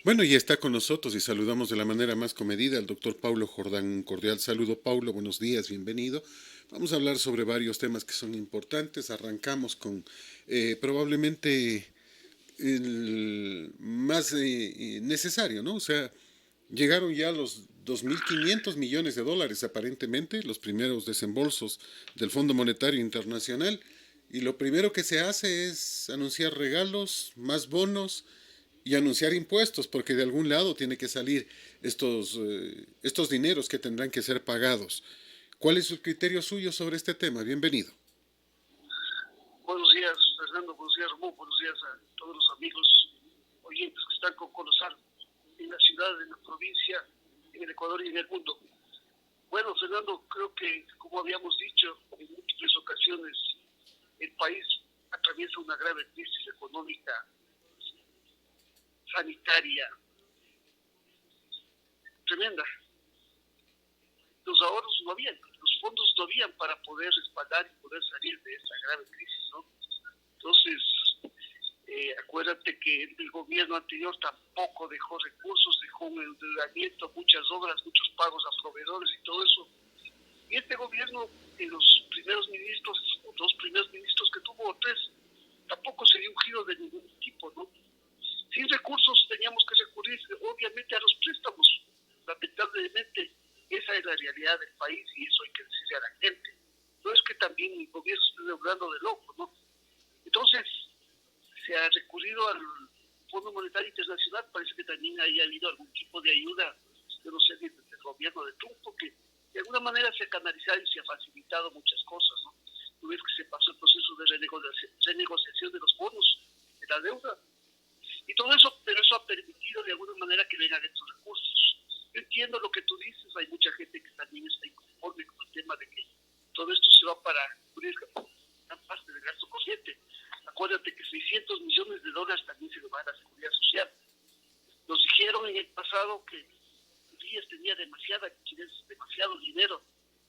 Bueno, y está con nosotros y saludamos de la manera más comedida al doctor Paulo Jordán. Un cordial saludo, Paulo. Buenos días, bienvenido. Vamos a hablar sobre varios temas que son importantes. Arrancamos con probablemente el más necesario, ¿no? O sea, llegaron ya los 2.500 millones de dólares aparentemente, los primeros desembolsos del Fondo Monetario Internacional. Y lo primero que se hace es anunciar regalos, más bonos y anunciar impuestos, porque de algún lado tiene que salir estos dineros que tendrán que ser pagados. ¿Cuál es el criterio suyo sobre este tema? Bienvenido. Buenos días, Fernando. Buenos días, Ramón. Buenos días a todos los amigos oyentes que están con Colosal en la ciudad, en la provincia, en el Ecuador y en el mundo. Bueno, Fernando, creo que, como habíamos dicho en múltiples ocasiones, el país atraviesa una grave crisis económica, sanitaria, tremenda. Los ahorros no habían, los fondos no habían para poder respaldar y poder salir de esa grave crisis, ¿no? Entonces, acuérdate que el gobierno anterior tampoco dejó recursos, dejó un endeudamiento, muchas obras, muchos pagos a proveedores y todo eso. Y este gobierno, en los primeros ministros, dos primeros ministros que tuvo, o tres, tampoco se dio un giro de ningún tipo, ¿no? Sin recursos teníamos que recurrir, obviamente, a los préstamos. Lamentablemente, esa es la realidad del país y eso hay que decirle a la gente. No es que también el gobierno esté logrando de loco, ¿no? Entonces, se ha recurrido al Fondo Monetario Internacional, parece que también haya habido algún tipo de ayuda, yo no sé, del gobierno de Trump, porque de alguna manera se ha canalizado y se ha facilitado muchas cosas, ¿no? Tú ves que se pasó el proceso de renegociación de los bonos, de la deuda, y todo eso, pero eso ha permitido de alguna manera que vengan estos recursos. Yo entiendo lo que tú dices, hay mucha gente que también está inconforme con el tema de que todo esto se va para cubrir gran parte del gasto corriente. Acuérdate que 600 millones de dólares también se lo van a la seguridad social. Nos dijeron en el pasado que Díaz tenía demasiado dinero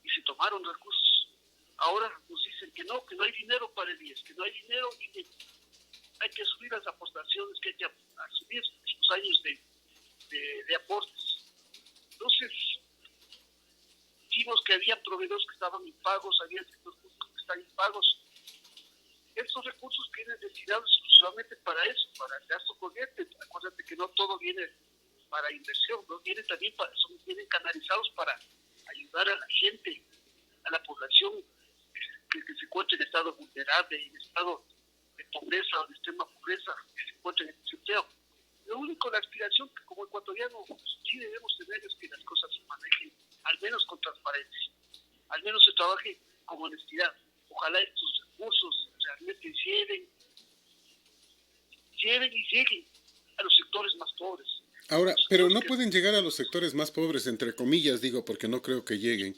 y se tomaron recursos. Ahora nos dicen que no hay dinero para el Díaz, que no hay dinero y que hay que subir las aportaciones, que hay que asumir los años de aportes. Entonces, vimos que había proveedores que estaban impagos, había sectores públicos que están impagos. Estos recursos vienen destinados exclusivamente para eso, para el gasto corriente. Acuérdate que no todo viene para inversión, ¿no? Vienen canalizados para ayudar a la gente, a la población que se encuentra en estado vulnerable, en estado de pobreza o de extrema pobreza, que se encuentra en desempleo. Lo único, la aspiración que como ecuatorianos sí debemos tener es que las cosas se manejen, al menos con transparencia, al menos se trabaje con honestidad. Ojalá estos recursos realmente lleguen y lleguen a los sectores más pobres. Ahora, Los pero sectores no que pueden llegar a los sectores más pobres, entre comillas, digo, porque no creo que lleguen,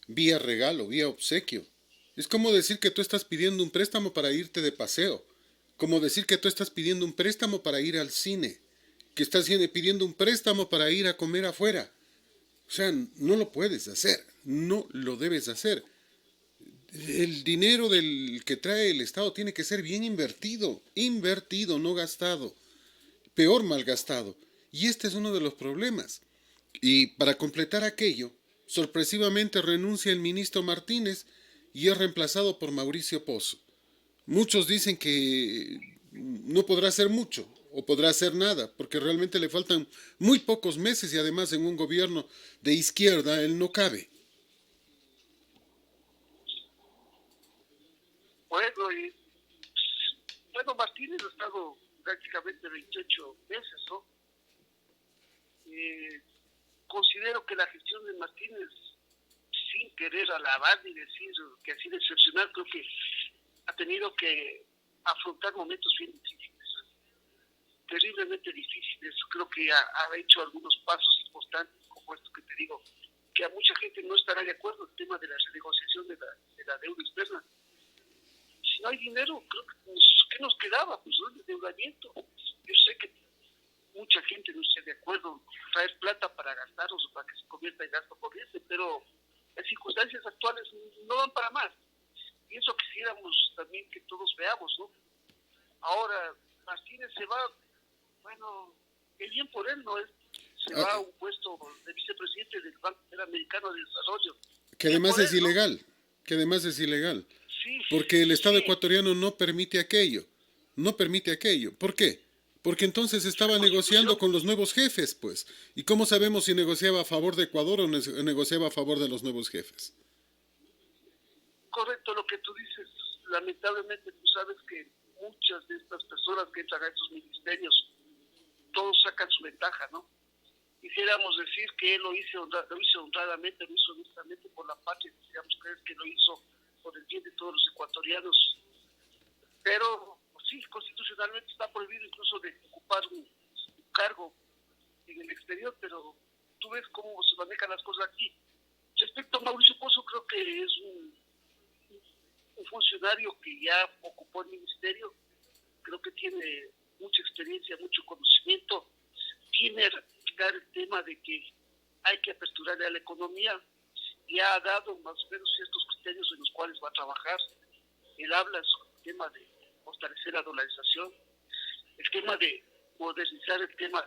vía regalo, vía obsequio. Es como decir que tú estás pidiendo un préstamo para irte de paseo, como decir que tú estás pidiendo un préstamo para ir al cine, que estás pidiendo un préstamo para ir a comer afuera. O sea, no lo puedes hacer, no lo debes hacer. El dinero del que trae el Estado tiene que ser bien invertido, invertido, no gastado, peor malgastado. Y este es uno de los problemas. Y para completar aquello, sorpresivamente renuncia el ministro Martínez y es reemplazado por Mauricio Pozo. Muchos dicen que no podrá hacer mucho o podrá hacer nada, porque realmente le faltan muy pocos meses y además en un gobierno de izquierda él no cabe. bueno, Martínez ha estado prácticamente 28 meses, ¿no? Eh, Considero que la gestión de Martínez, sin querer alabar ni decir que ha sido excepcional, creo que ha tenido que afrontar momentos bien difíciles, terriblemente difíciles. Creo que ha hecho algunos pasos importantes, como esto que te digo, que a mucha gente no estará de acuerdo el tema de la renegociación de la deuda externa. Si no hay dinero, creo que ¿qué nos quedaba? Pues el endeudamiento. Yo sé que mucha gente no esté de acuerdo traer plata para gastarlos o para que se convierta en gasto corriente, pero las circunstancias actuales no dan para más. Y eso quisiéramos también que todos veamos, ¿no? Ahora, Martínez se va, bueno, qué bien por él, ¿no? Él se Ah, va a un puesto de vicepresidente del Banco Interamericano de Desarrollo. que Bien además por es él, ¿no? ilegal, que además es ilegal, Sí, porque el Estado sí, ecuatoriano no permite aquello, no permite aquello. ¿Por qué? Porque entonces es la estaba negociando Constitución. con los nuevos jefes, pues. ¿Y cómo sabemos si negociaba a favor de Ecuador o negociaba a favor de los nuevos jefes? Correcto lo que tú dices. Lamentablemente tú sabes que muchas de estas personas que entran a estos ministerios, todos sacan su ventaja, ¿no? Quisiéramos decir que él lo hizo honradamente, lo hizo honestamente por la patria, quisiéramos creer que lo hizo por el bien de todos los ecuatorianos, pero sí, constitucionalmente está prohibido incluso de ocupar un cargo en el exterior, pero tú ves cómo se manejan las cosas aquí. Respecto a Mauricio Pozo, creo que es un funcionario que ya ocupó el ministerio, creo que tiene mucha experiencia, mucho conocimiento, tiene ratificar el tema de que hay que aperturarle a la economía, ya ha dado más o menos ciertos criterios en los cuales va a trabajar. Él habla sobre el tema de fortalecer la dolarización, el tema de modernizar el tema,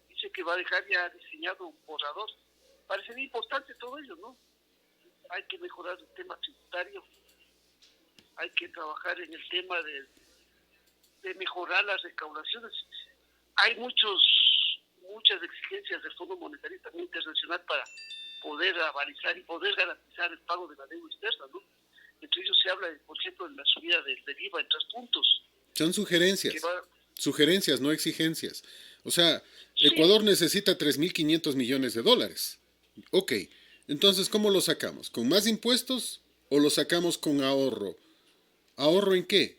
dice que va a dejar ya diseñado un borrador. Parecería importante todo ello, ¿no? Hay que mejorar el tema tributario, hay que trabajar en el tema de mejorar las recaudaciones. Hay muchas exigencias del Fondo Monetario también internacional para poder avalizar y poder garantizar el pago de la deuda externa, ¿no? Entre ellos se habla, por ejemplo, de la subida del IVA en 3 puntos. Son Que sugerencias, va, sugerencias, no exigencias. O sea, sí, Ecuador necesita 3.500 millones de dólares. Ok, entonces, ¿cómo lo sacamos? ¿Con más impuestos o lo sacamos con ahorro? ¿Ahorro en qué?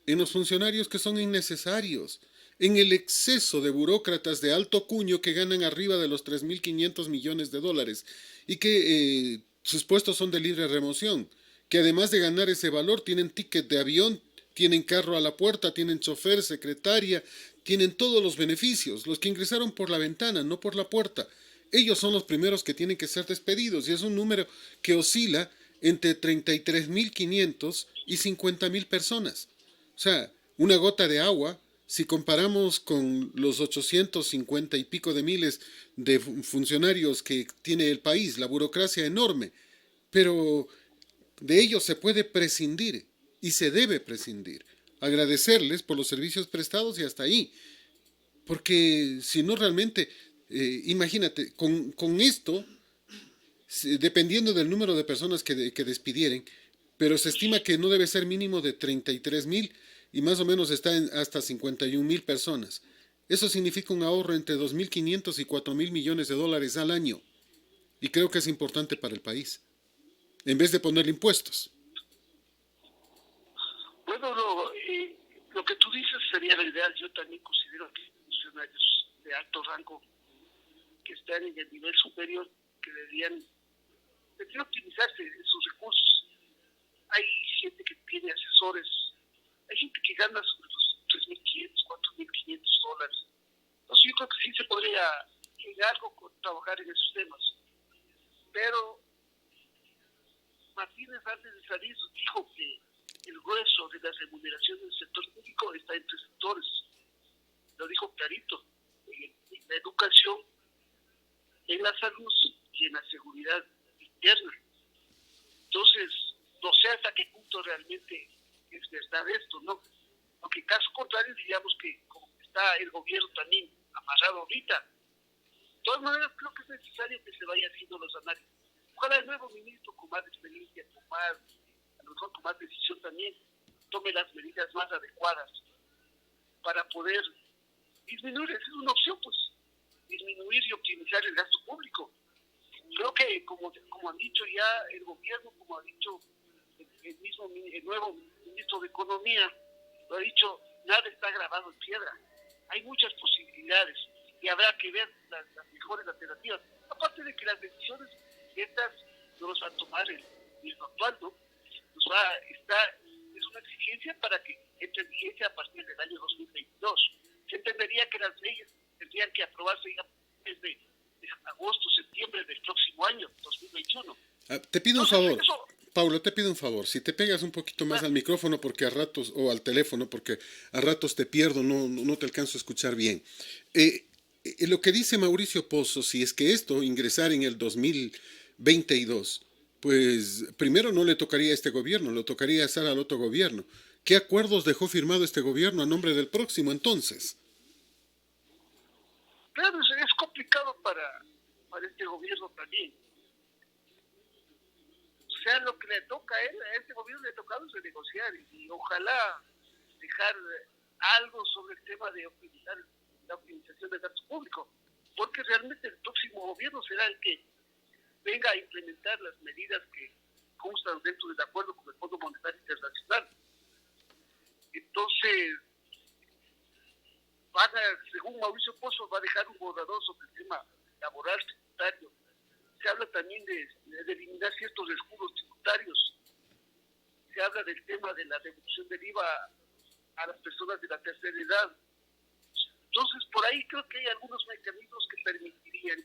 En los funcionarios que son innecesarios, en el exceso de burócratas de alto cuño que ganan arriba de los 3.500 millones de dólares y que sus puestos son de libre remoción, que además de ganar ese valor tienen ticket de avión, tienen carro a la puerta, tienen chofer, secretaria, tienen todos los beneficios, los que ingresaron por la ventana, no por la puerta. Ellos son los primeros que tienen que ser despedidos y es un número que oscila entre 33.500 y 50.000 personas. O sea, una gota de agua, si comparamos con los 850 y pico de miles de funcionarios que tiene el país, la burocracia enorme, pero de ellos se puede prescindir y se debe prescindir. Agradecerles por los servicios prestados y hasta ahí. Porque si no realmente, imagínate, con esto, dependiendo del número de personas que despidieren, pero se estima que no debe ser mínimo de 33.000 y más o menos está en hasta 51.000 personas. Eso significa un ahorro entre 2.500 y 4.000 millones de dólares al año. Y creo que es importante para el país, en vez de ponerle impuestos. bueno, lo que tú dices sería lo ideal. Yo también considero que funcionarios de alto rango que están en el nivel superior, que deberían optimizarse sus recursos. Hay gente que tiene asesores, hay gente que gana sobre los 3.500, 4.500 dólares. Entonces yo creo que sí se podría en algo con trabajar en esos temas. Pero Martínez antes de salir dijo que el grueso de las remuneraciones del sector público está en 3 sectores. Lo dijo clarito, en la educación, en la salud y en la seguridad interna. Entonces, no sé hasta qué punto realmente es verdad esto, ¿no? Porque en caso contrario, diríamos que como está el gobierno también amarrado ahorita, de todas maneras creo que es necesario que se vayan haciendo los análisis. Ojalá el nuevo ministro con más experiencia, a lo mejor con más decisión también, tome las medidas más adecuadas para poder disminuir, esa es una opción, pues, disminuir y optimizar el gasto público. Creo que, como han dicho ya el gobierno, como ha dicho el nuevo ministro de Economía, lo ha dicho, nada está grabado en piedra. Hay muchas posibilidades y habrá que ver las mejores alternativas. Aparte de que las decisiones estas no las va a tomar el actual, ¿no? Es una exigencia para que entre en vigencia a partir del año 2022. Se entendería que las leyes tendrían que aprobarse ya desde agosto, septiembre del próximo año, 2021. Te pido un Entonces, favor. eso, Paulo, te pido un favor, si te pegas un poquito más al micrófono porque a ratos, o al teléfono, porque a ratos te pierdo, no te alcanzo a escuchar bien. Lo que dice Mauricio Pozo, si es que esto ingresara en el 2022, pues primero no le tocaría a este gobierno, le tocaría hacer al otro gobierno. ¿Qué acuerdos dejó firmado este gobierno a nombre del próximo entonces? Claro, es complicado para este gobierno también. O sea, lo que le toca a él, a este gobierno le ha tocado es negociar y ojalá dejar algo sobre el tema de optimizar la optimización del gasto público, porque realmente el próximo gobierno será el que venga a implementar las medidas que constan dentro del acuerdo con el Fondo Monetario Internacional. Entonces, según Mauricio Pozo, va a dejar un borrador sobre el tema laboral tributario. Se habla también de eliminar ciertos escudos tributarios. Se habla del tema de la reducción del IVA a las personas de la tercera edad. Entonces, por ahí creo que hay algunos mecanismos que permitirían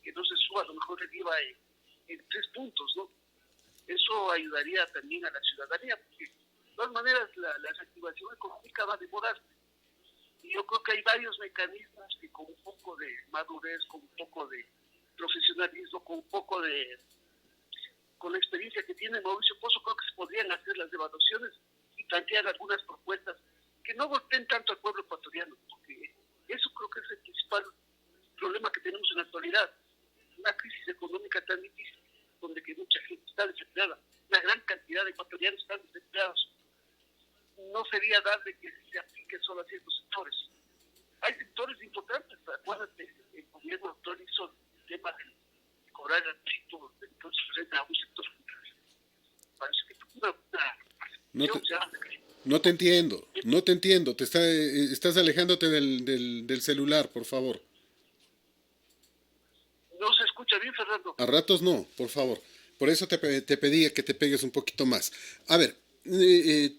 que no se suba a lo mejor el IVA en 3 puntos, ¿no? Eso ayudaría también a la ciudadanía, porque de todas maneras la reactivación económica va a demorar. Y yo creo que hay varios mecanismos que con un poco de madurez, con un poco de profesionalismo, con la experiencia que tiene Mauricio Pozo, creo que se podrían hacer las evaluaciones y plantear algunas propuestas que no golpeen tanto al pueblo ecuatoriano, porque eso creo que es el principal problema que tenemos en la actualidad. Una crisis económica tan difícil, donde que mucha gente está desempleada, una gran cantidad de ecuatorianos están desempleados. No sería darle que se aplique solo a ciertos sectores. Hay sectores importantes, acuérdate, el gobierno actual hizo el tema de cobrar el título, entonces a un sector. Parece que no te entiendo, estás alejándote del celular, por favor. No se escucha bien, Fernando. A ratos no, por favor. Por eso te pedía que te pegues un poquito más. A ver,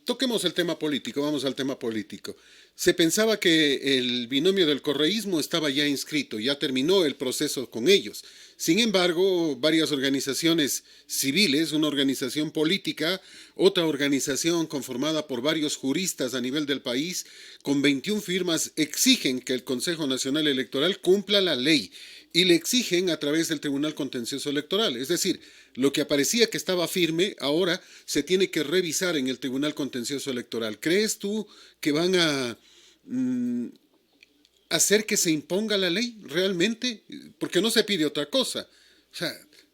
toquemos el tema político, vamos al tema político. Se pensaba que el binomio del correísmo estaba ya inscrito, ya terminó el proceso con ellos. Sin embargo, varias organizaciones civiles, una organización política, otra organización conformada por varios juristas a nivel del país, con 21 firmas, exigen que el Consejo Nacional Electoral cumpla la ley y le exigen a través del Tribunal Contencioso Electoral. Es decir, lo que aparecía que estaba firme, ahora se tiene que revisar en el Tribunal Contencioso Electoral. ¿Crees tú que van a hacer que se imponga la ley realmente? Porque no se pide otra cosa. O sea,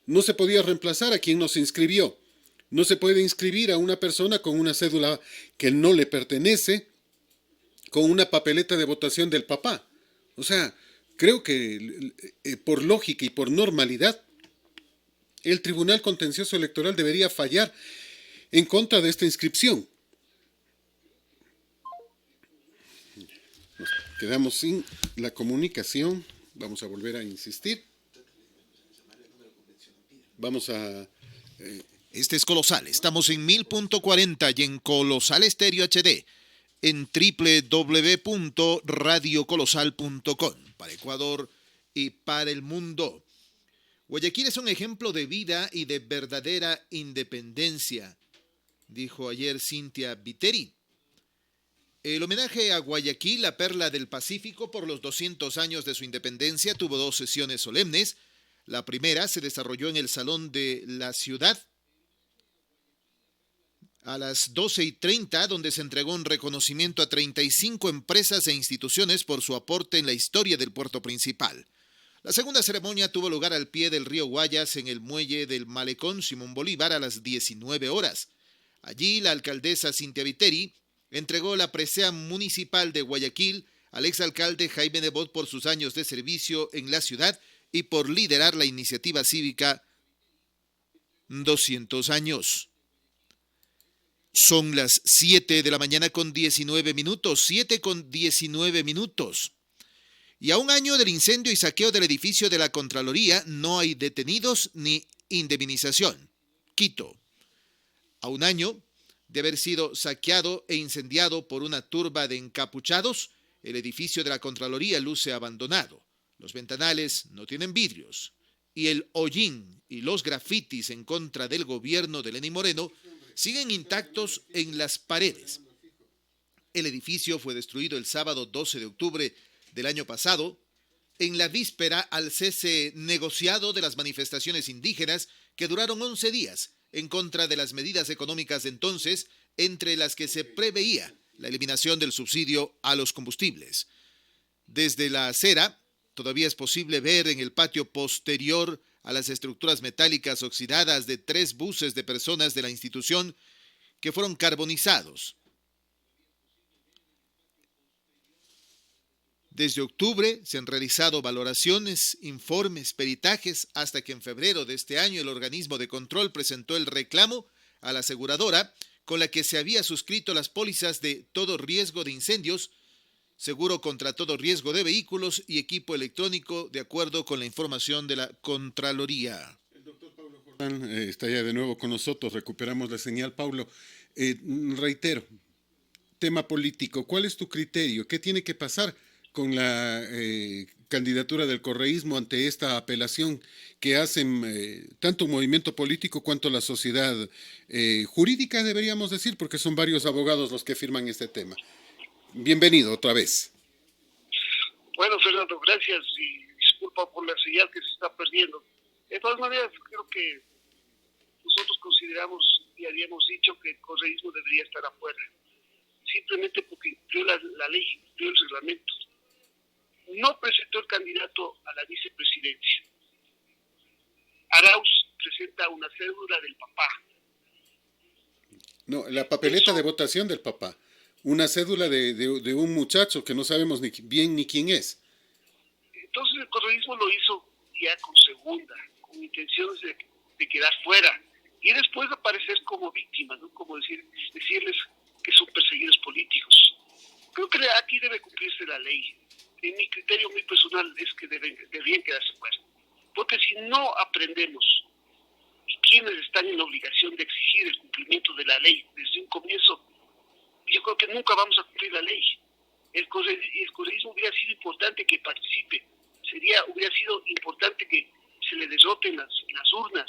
no se podía reemplazar a quien no se inscribió. No se puede inscribir a una persona con una cédula que no le pertenece, con una papeleta de votación del papá. O sea, creo que por lógica y por normalidad, el Tribunal Contencioso Electoral debería fallar en contra de esta inscripción. Nos quedamos sin la comunicación. Vamos a volver a insistir. Vamos a... Este es Colosal. Estamos en 1000.40 y en Colosal Estéreo HD. En www.radiocolosal.com para Ecuador y para el mundo. Guayaquil es un ejemplo de vida y de verdadera independencia, dijo ayer Cynthia Viteri. El homenaje a Guayaquil, la perla del Pacífico, por los 200 años de su independencia, tuvo 2 sesiones solemnes. La primera se desarrolló en el Salón de la Ciudad a las 12:30, donde se entregó un reconocimiento a 35 empresas e instituciones por su aporte en la historia del puerto principal. La segunda ceremonia tuvo lugar al pie del río Guayas, en el muelle del Malecón Simón Bolívar, a las 19 horas. Allí, la alcaldesa Cynthia Viteri entregó la presea municipal de Guayaquil al exalcalde Jaime Nebot por sus años de servicio en la ciudad y por liderar la iniciativa cívica 200 años. Son las 7 de la mañana con 19 minutos, 7:19. Y a un año del incendio y saqueo del edificio de la Contraloría, no hay detenidos ni indemnización. Quito. A un año de haber sido saqueado e incendiado por una turba de encapuchados, el edificio de la Contraloría luce abandonado. Los ventanales no tienen vidrios y el hollín y los grafitis en contra del gobierno de Lenín Moreno siguen intactos en las paredes. El edificio fue destruido el sábado 12 de octubre del año pasado, en la víspera al cese negociado de las manifestaciones indígenas que duraron 11 días en contra de las medidas económicas de entonces, entre las que se preveía la eliminación del subsidio a los combustibles. Desde la acera, todavía es posible ver en el patio posterior a las estructuras metálicas oxidadas de 3 buses de personas de la institución que fueron carbonizados. Desde octubre se han realizado valoraciones, informes, peritajes, hasta que en febrero de este año el organismo de control presentó el reclamo a la aseguradora con la que se había suscrito las pólizas de todo riesgo de incendios, seguro contra todo riesgo de vehículos y equipo electrónico, de acuerdo con la información de la Contraloría. El doctor Paulo Jordán está ya de nuevo con nosotros, recuperamos la señal. Paulo, reitero, tema político, ¿cuál es tu criterio? ¿Qué tiene que pasar con la candidatura del correísmo ante esta apelación que hacen tanto un movimiento político cuanto la sociedad jurídica, deberíamos decir, porque son varios abogados los que firman este tema? Bienvenido otra vez. Bueno, Fernando, gracias y disculpa por la señal que se está perdiendo. De todas maneras, creo que nosotros consideramos y habíamos dicho que el correísmo debería estar afuera, simplemente porque incumplió la ley, incumplió el reglamento. No presentó el candidato a la vicepresidencia. Arauz presenta una cédula del papá. No, la papeleta de votación del papá. Una cédula de un muchacho que no sabemos bien ni quién es. Entonces el correísmo lo hizo ya con segunda, con intenciones de quedar fuera y después aparecer como víctima, ¿no? Como decirles que son perseguidos políticos. Creo que aquí debe cumplirse la ley. En mi criterio muy personal es que deberían quedarse fuera. Porque si no aprendemos y quienes están en la obligación de exigir el cumplimiento de la ley desde un comienzo, yo creo que nunca vamos a cumplir la ley. El correísmo hubiera sido importante que participe, hubiera sido importante que se le derroten las urnas,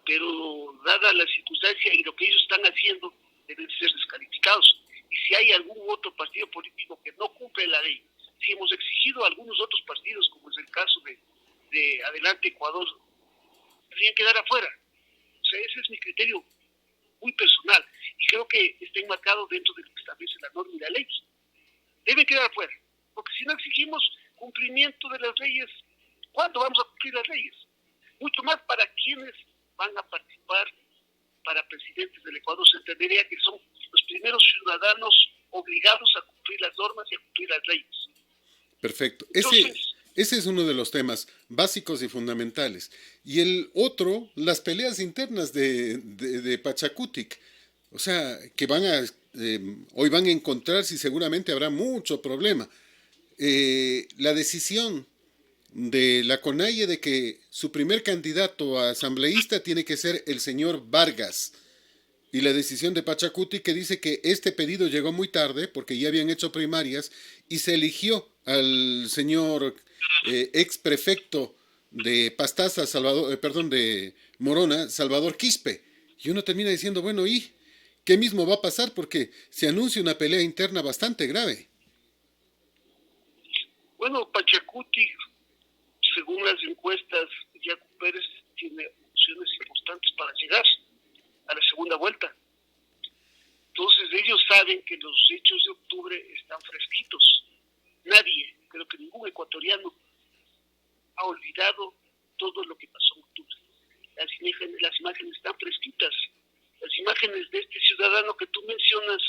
pero dada la circunstancia y lo que ellos están haciendo, deben ser descalificados. Y si hay algún otro partido político que no cumple la ley, si hemos exigido a algunos otros partidos, como es el caso de Adelante Ecuador, deberían quedar afuera. O sea, ese es mi criterio muy personal y creo que está enmarcado dentro de lo que establece la norma y la ley. Deben quedar afuera, porque si no exigimos cumplimiento de las leyes, ¿cuándo vamos a cumplir las leyes? Mucho más para quienes van a participar para presidentes del Ecuador. Se entendería que son los primeros ciudadanos obligados a cumplir las normas y a cumplir las leyes. Perfecto. Entonces, Ese es uno de los temas básicos y fundamentales. Y el otro, las peleas internas de Pachacutic. O sea, que hoy van a encontrarse y seguramente habrá mucho problema. La decisión de la CONAIE de que su primer candidato a asambleísta tiene que ser el señor Vargas. Y la decisión de Pachacuti que dice que este pedido llegó muy tarde porque ya habían hecho primarias y se eligió al señor ex prefecto de Pastaza, de Morona, Salvador Quispe. Y uno termina diciendo, bueno, ¿y qué mismo va a pasar? Porque se anuncia una pelea interna bastante grave. Bueno, Pachacuti, según las encuestas, Yacu Pérez tiene opciones importantes para llegar a la segunda vuelta. Entonces ellos saben que los hechos de octubre están fresquitos. Nadie, creo que ningún ecuatoriano, ha olvidado todo lo que pasó en octubre. Las imágenes están fresquitas. Las imágenes de este ciudadano que tú mencionas,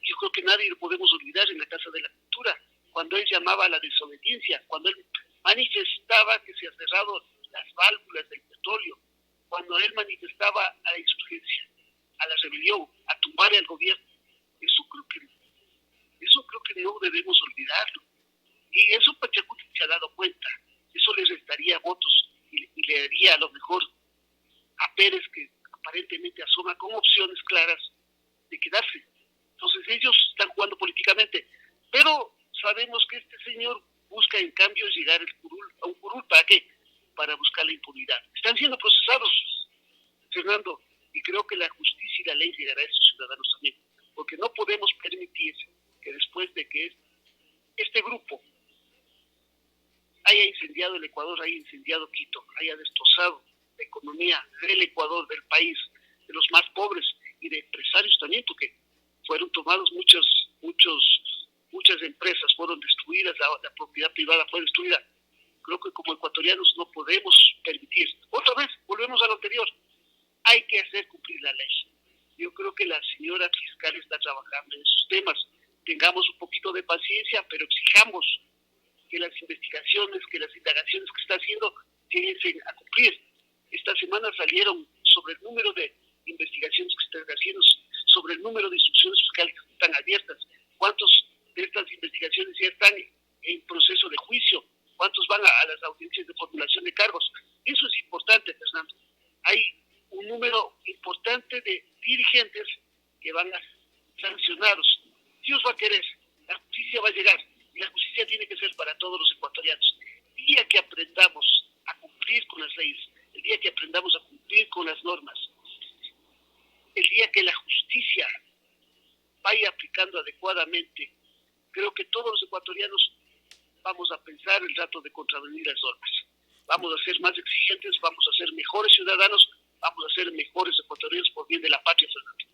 yo creo que nadie lo podemos olvidar en la Casa de la Cultura, cuando él llamaba a la desobediencia, cuando él manifestaba que se han cerrado las válvulas del petróleo, cuando él manifestaba a la insurgencia, a la rebelión, a tumbar al gobierno. Eso creo que no debemos olvidarlo. Y eso Pachacuti se ha dado cuenta. Eso le restaría votos y le daría a lo mejor a Pérez, que aparentemente asoma con opciones claras de quedarse. Entonces ellos están jugando políticamente. Pero sabemos que este señor busca en cambio llegar a un curul para que este grupo haya incendiado el Ecuador, haya incendiado Quito, haya destrozado la economía del Ecuador, del país, de los más pobres y de empresarios también, porque fueron tomados muchas empresas, fueron destruidas, la propiedad privada fue destruida. Creo que como ecuatorianos no podemos permitir. Otra vez, volvemos a lo anterior, hay que hacer cumplir la ley. Yo creo que la señora fiscal está trabajando en esos temas. Tengamos un poquito de paciencia, pero exijamos que las investigaciones, que las indagaciones que está haciendo, lleguen a cumplir. Esta semana salieron sobre el número de investigaciones que están haciendo, sobre el número de instrucciones fiscales que están abiertas, cuántos de estas investigaciones ya están en proceso de juicio, cuántos van a las audiencias de formulación de cargos. Eso es importante, Fernando. Hay un número importante de dirigentes que van a ser sancionados. Dios va a querer, la justicia va a llegar, y la justicia tiene que ser para todos los ecuatorianos. El día que aprendamos a cumplir con las leyes, el día que aprendamos a cumplir con las normas, el día que la justicia vaya aplicando adecuadamente, creo que todos los ecuatorianos vamos a pensar el rato de contravenir las normas. Vamos a ser más exigentes, vamos a ser mejores ciudadanos, vamos a ser mejores ecuatorianos por bien de la patria, Fernando.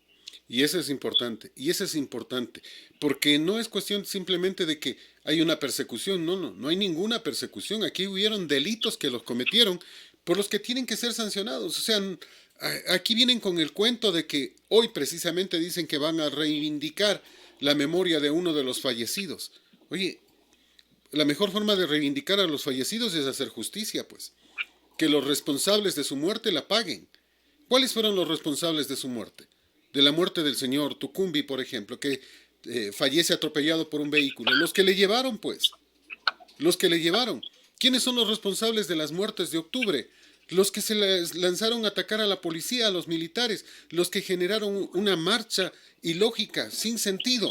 Y eso es importante, porque no es cuestión simplemente de que hay una persecución, no hay ninguna persecución. Aquí hubieron delitos que los cometieron por los que tienen que ser sancionados. O sea, aquí vienen con el cuento de que hoy precisamente dicen que van a reivindicar la memoria de uno de los fallecidos. Oye, la mejor forma de reivindicar a los fallecidos es hacer justicia, pues. Que los responsables de su muerte la paguen. ¿Cuáles fueron los responsables de su muerte? De la muerte del señor Tucumbi, por ejemplo, que fallece atropellado por un vehículo. Los que le llevaron, pues. Los que le llevaron. ¿Quiénes son los responsables de las muertes de octubre? Los que se les lanzaron a atacar a la policía, a los militares. Los que generaron una marcha ilógica, sin sentido.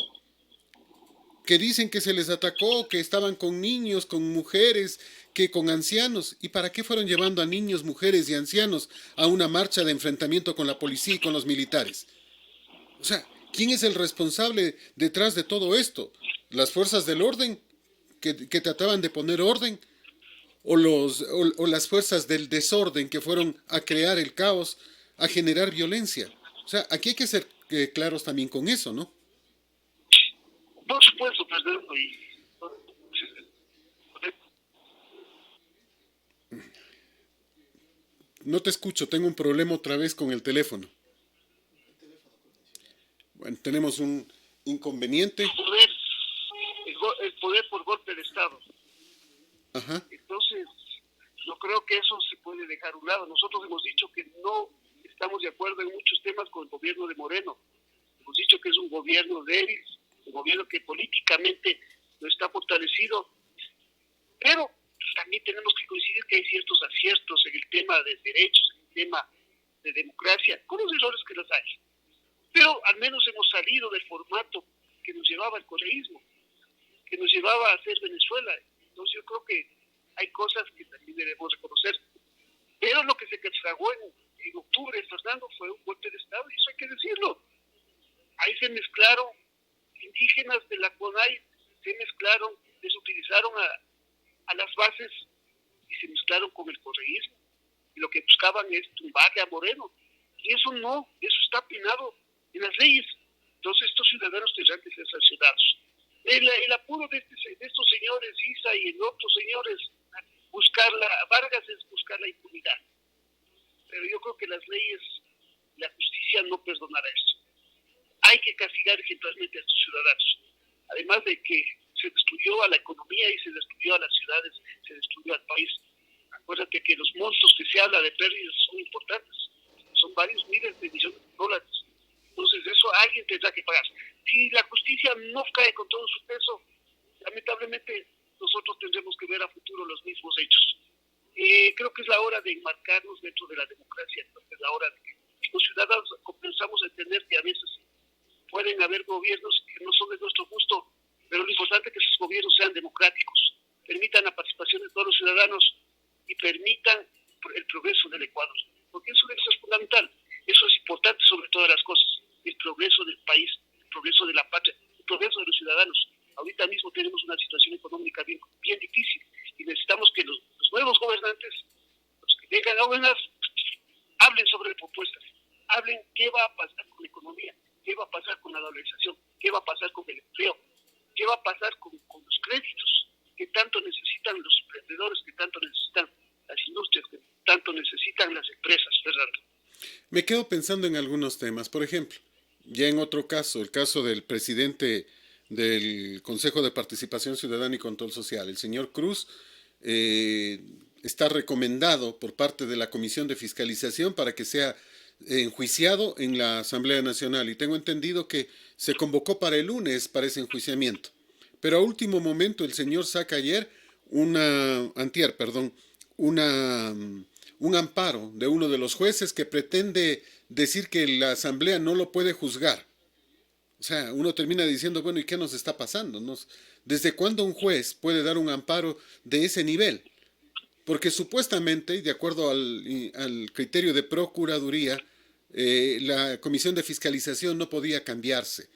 Que dicen que se les atacó, que estaban con niños, con mujeres, que con ancianos. ¿Y para qué fueron llevando a niños, mujeres y ancianos a una marcha de enfrentamiento con la policía y con los militares? O sea, ¿quién es el responsable detrás de todo esto? ¿Las fuerzas del orden que trataban de poner orden? ¿O las fuerzas del desorden que fueron a crear el caos, a generar violencia? O sea, aquí hay que ser claros también con eso, ¿no? Por supuesto, Fernando, No te escucho, tengo un problema otra vez con el teléfono. Bueno, tenemos un inconveniente. El poder por golpe de Estado. Ajá. Entonces, yo creo que eso se puede dejar a un lado. Nosotros hemos dicho que no estamos de acuerdo en muchos temas con el gobierno de Moreno. Hemos dicho que es un gobierno débil, un gobierno que políticamente no está fortalecido, pero también tenemos que coincidir que hay ciertos aciertos en el tema de derechos, en el tema de democracia, con los errores que los hay. Pero al menos hemos salido del formato que nos llevaba al coleísmo, que nos llevaba a hacer Venezuela. Entonces yo creo que hay cosas que también debemos reconocer. Pero lo que se tragó en octubre, Fernando, fue un golpe de Estado, y eso hay que decirlo. Ahí se mezclaron indígenas de la CONAI, se mezclaron, desutilizaron a las bases y se mezclaron con el correísmo. Y lo que buscaban es tumbarle a Moreno. Y eso no, eso está penado en las leyes. Entonces estos ciudadanos tendrán que ser sancionados. El apuro de estos señores, Isa y en otros señores, Vargas es buscar la impunidad. Pero yo creo que las leyes, la justicia no perdonará eso. Hay que castigar ejemplarmente a estos ciudadanos. Además de que se destruyó a la economía y se destruyó a las ciudades, se destruyó al país. Acuérdate que los montos que se habla de pérdidas son importantes. Son varios miles de millones de dólares. Entonces eso alguien tendrá que pagar. Si la justicia no cae con todo su peso, lamentablemente nosotros tendremos que ver a futuro los mismos hechos. Creo que es la hora de enmarcarnos dentro de la democracia. Creo que es la hora de que los ciudadanos comenzamos a entender que a veces pueden haber gobiernos que no son de nuestro gusto, pero lo importante es que esos gobiernos sean democráticos, permitan la participación de todos los ciudadanos y permitan el progreso del Ecuador. Porque eso es fundamental, eso es importante sobre todas las cosas, el progreso del país, el progreso de la patria, el progreso de los ciudadanos. Ahorita mismo mismo tenemos una situación económica bien, bien difícil y necesitamos que los nuevos gobernantes, los que vengan a gobernar, hablen sobre propuestas, hablen qué va a pasar con la economía, qué va a pasar con la dolarización, qué va a pasar con el empleo, qué va a pasar con los créditos que tanto necesitan los emprendedores, que tanto necesitan las industrias, que tanto necesitan las empresas, Fernando. Me quedo pensando en algunos temas. Por ejemplo, ya en otro caso, el caso del presidente del Consejo de Participación Ciudadana y Control Social, el señor Cruz, está recomendado por parte de la Comisión de Fiscalización para que sea enjuiciado en la Asamblea Nacional. Y tengo entendido que se convocó para el lunes para ese enjuiciamiento. Pero a último momento el señor saca ayer una, un amparo de uno de los jueces que pretende decir que la Asamblea no lo puede juzgar. O sea, uno termina diciendo, bueno, ¿y qué nos está pasando? ¿Desde cuándo un juez puede dar un amparo de ese nivel? Porque supuestamente, de acuerdo al criterio de Procuraduría, la Comisión de Fiscalización no podía cambiarse.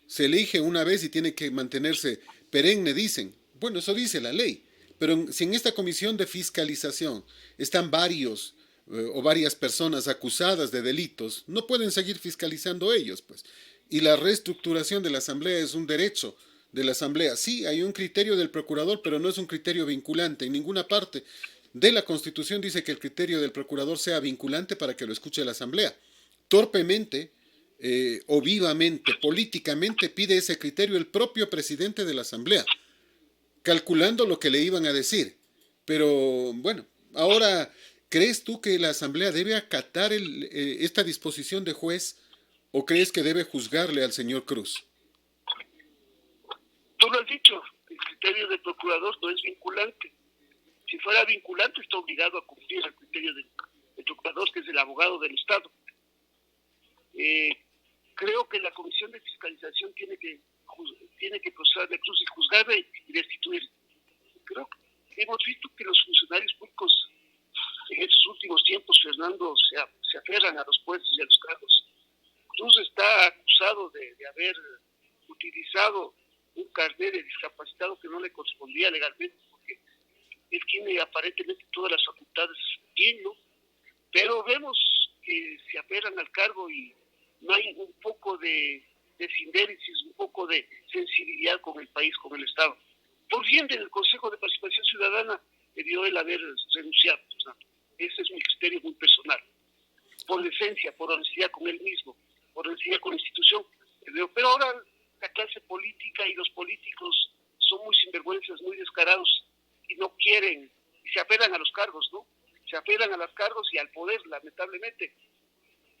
Se elige una vez y tiene que mantenerse perenne, dicen. Bueno, eso dice la ley. Pero si en esta Comisión de Fiscalización están varios o varias personas acusadas de delitos, no pueden seguir fiscalizando ellos, pues. Y la reestructuración de la Asamblea es un derecho de la Asamblea. Sí, hay un criterio del procurador, pero no es un criterio vinculante. En ninguna parte de la Constitución dice que el criterio del procurador sea vinculante para que lo escuche la Asamblea. Torpemente o vivamente, políticamente, pide ese criterio el propio presidente de la Asamblea, calculando lo que le iban a decir. Pero bueno, ahora, ¿crees tú que la Asamblea debe acatar esta disposición de juez o crees que debe juzgarle al señor Cruz? Tú lo has dicho, el criterio del procurador no es vinculante. Si fuera vinculante, está obligado a cumplir el criterio del procurador, que es el abogado del Estado. Creo que la Comisión de Fiscalización tiene que proceder a Cruz y juzgarle y destituir. Creo que hemos visto que los funcionarios públicos en estos últimos tiempos, Fernando, se aferran a los puestos y a los cargos. Cruz está acusado de haber utilizado un carnet de discapacitado que no le correspondía legalmente, porque él tiene aparentemente todas las facultades bien, ¿no? Pero vemos que se aferran al cargo y no hay un poco de sindéresis, un poco de sensibilidad con el país, con el Estado. Por bien del Consejo de Participación Ciudadana, debió él haber renunciado. ¿No? Ese es mi criterio muy personal. Por decencia, por honestidad con él mismo, por honestidad con la institución. Pero ahora la clase política y los políticos son muy sinvergüenzas, muy descarados y no quieren, y se apelan a los cargos, ¿no? Se apelan a los cargos y al poder, lamentablemente.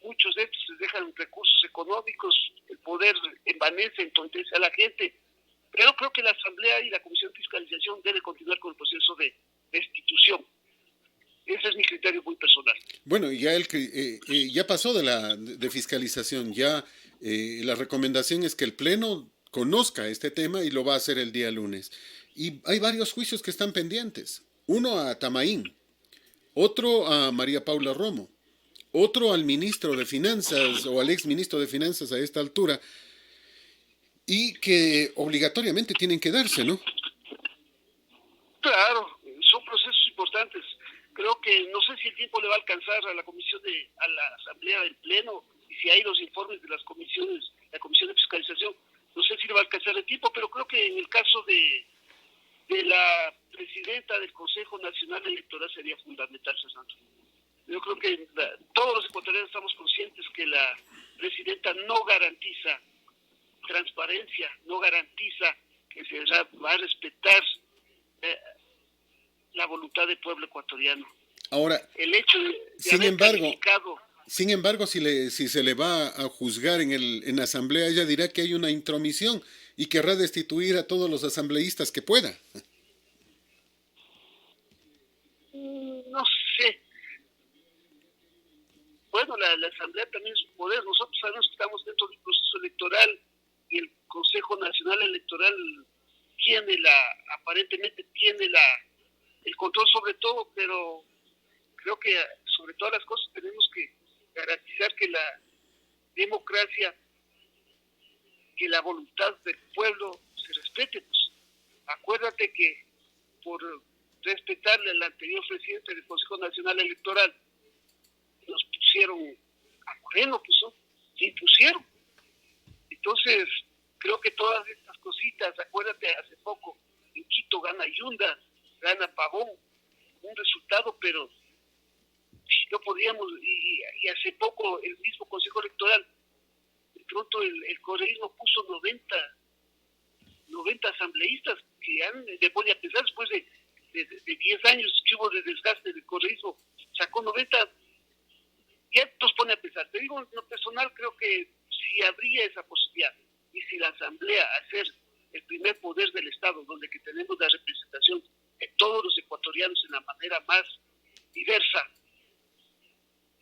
Muchos de estos les dejan recursos económicos, el poder envanece, entontece a la gente. Pero creo que la Asamblea y la Comisión de Fiscalización debe continuar con el proceso de destitución. Ese es mi criterio muy personal. Bueno, ya pasó de fiscalización, ya la recomendación es que el Pleno conozca este tema y lo va a hacer el día lunes. Y hay varios juicios que están pendientes. Uno a Tamaín, otro a María Paula Romo, otro al ministro de Finanzas o al ex ministro de Finanzas a esta altura, y que obligatoriamente tienen que darse, ¿no? Claro, son procesos importantes. Creo que no sé si el tiempo le va a alcanzar a la Asamblea del Pleno, y si hay los informes de las comisiones, la Comisión de Fiscalización, no sé si le va a alcanzar el tiempo, pero creo que en el caso de la presidenta del Consejo Nacional Electoral sería fundamental, Fernando. Yo creo que todos los ecuatorianos estamos conscientes que la presidenta no garantiza transparencia, no garantiza que se va a respetar la voluntad del pueblo ecuatoriano. Ahora, el hecho de sin embargo, si se le va a juzgar en la asamblea, ella dirá que hay una intromisión y querrá destituir a todos los asambleístas que pueda. No sé. Bueno, la asamblea también es un poder. Nosotros sabemos que estamos dentro de un proceso electoral y el Consejo Nacional Electoral aparentemente tiene el control sobre todo, pero creo que sobre todas las cosas tenemos que garantizar que la democracia, que la voluntad del pueblo se respete, pues. Acuérdate que por respetarle al anterior presidente del Consejo Nacional Electoral, nos pusieron a Moreno, pues, ¿no? Se impusieron. Entonces, creo que todas estas cositas, acuérdate, hace poco en Quito gana Yunda, gana Pavón, un resultado, pero no podíamos, y hace poco el mismo Consejo Electoral, de pronto el correísmo puso 90 asambleístas que han, voy a pensar, después de 10 años que hubo de desgaste del correísmo, sacó 90, ya nos pone a pensar. Te digo, en lo personal, creo que si habría esa posibilidad, y si la asamblea, hacer el primer poder del Estado, donde que tenemos la representación de todos los ecuatorianos en la manera más diversa,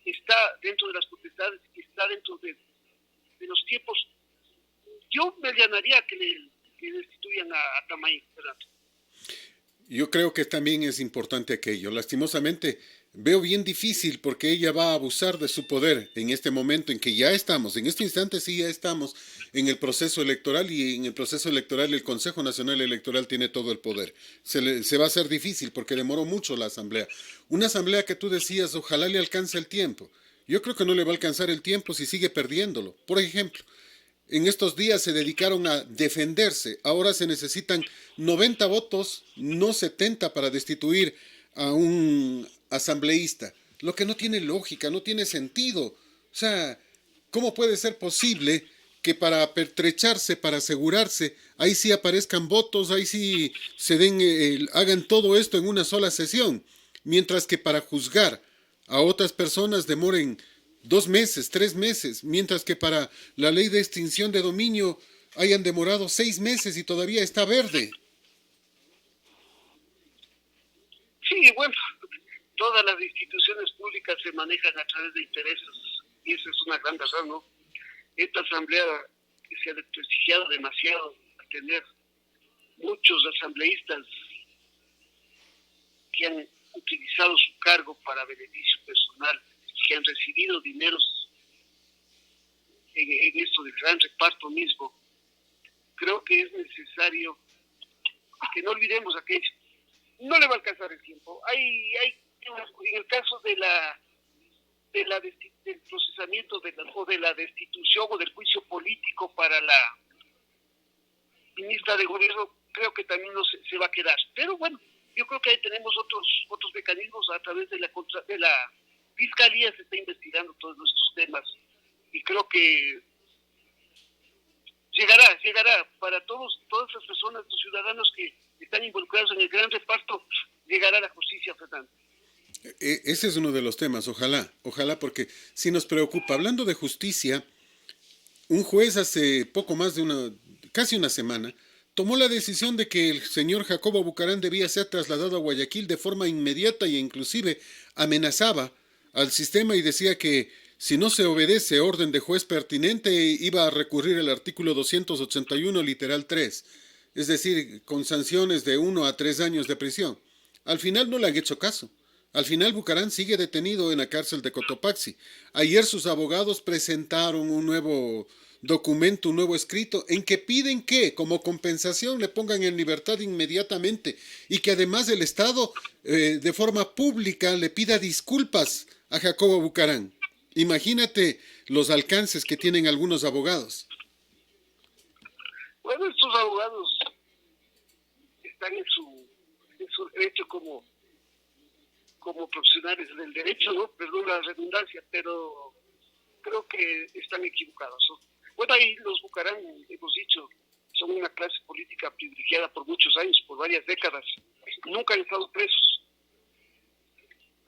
está dentro de las potestades, está dentro de los tiempos, yo me allanaría a que destituyan a Tamay, ¿verdad? Yo creo que también es importante aquello. Lastimosamente, veo bien difícil porque ella va a abusar de su poder en este momento en que ya estamos, en este instante sí ya estamos en el proceso electoral y en el proceso electoral el Consejo Nacional Electoral tiene todo el poder. Se va a hacer difícil porque demoró mucho la asamblea. Una asamblea que tú decías, ojalá le alcance el tiempo. Yo creo que no le va a alcanzar el tiempo si sigue perdiéndolo. Por ejemplo, en estos días se dedicaron a defenderse. Ahora se necesitan 90 votos, no 70 para destituir a un asambleísta. Lo que no tiene lógica, no tiene sentido. O sea, ¿cómo puede ser posible que para pertrecharse, para asegurarse, ahí sí aparezcan votos, ahí sí se hagan todo esto en una sola sesión? Mientras que para juzgar a otras personas demoren 2 meses, 3 meses, mientras que para la ley de extinción de dominio hayan demorado 6 meses y todavía está verde. Sí, bueno, todas las instituciones públicas se manejan a través de intereses, y esa es una gran razón, ¿no? Esta asamblea que se ha desprestigiado demasiado a tener muchos asambleístas que han utilizado su cargo para beneficio personal, que han recibido dineros en esto del gran reparto mismo. Creo que es necesario que no olvidemos aquello. No le va a alcanzar el tiempo. En el caso del procesamiento o de la destitución o del juicio político para la ministra de Gobierno, creo que también no se va a quedar. Pero bueno, yo creo que ahí tenemos otros mecanismos a través de la Fiscalía. Se está investigando todos estos temas y creo que llegará para todas las personas, los ciudadanos que están involucrados en el gran reparto, llegará la justicia, Fernando. Ese es uno de los temas, ojalá, porque si nos preocupa, hablando de justicia, un juez hace poco más de casi una semana, tomó la decisión de que el señor Jacobo Bucarán debía ser trasladado a Guayaquil de forma inmediata e inclusive amenazaba al sistema y decía que si no se obedece orden de juez pertinente iba a recurrir al artículo 281 literal 3, es decir, con sanciones de 1 a 3 años de prisión. Al final no le han hecho caso. Al final Bucarán sigue detenido en la cárcel de Cotopaxi. Ayer sus abogados presentaron un nuevo documento, un nuevo escrito, en que piden que, como compensación, le pongan en libertad inmediatamente y que además el Estado, de forma pública, le pida disculpas a Jacobo Bucarán. Imagínate los alcances que tienen algunos abogados. Bueno, estos abogados están en su derecho como profesionales del derecho, ¿no? Perdón la redundancia, pero creo que están equivocados, ¿no? Bueno, ahí los Bucarán, hemos dicho, son una clase política privilegiada por muchos años, por varias décadas. Nunca han estado presos.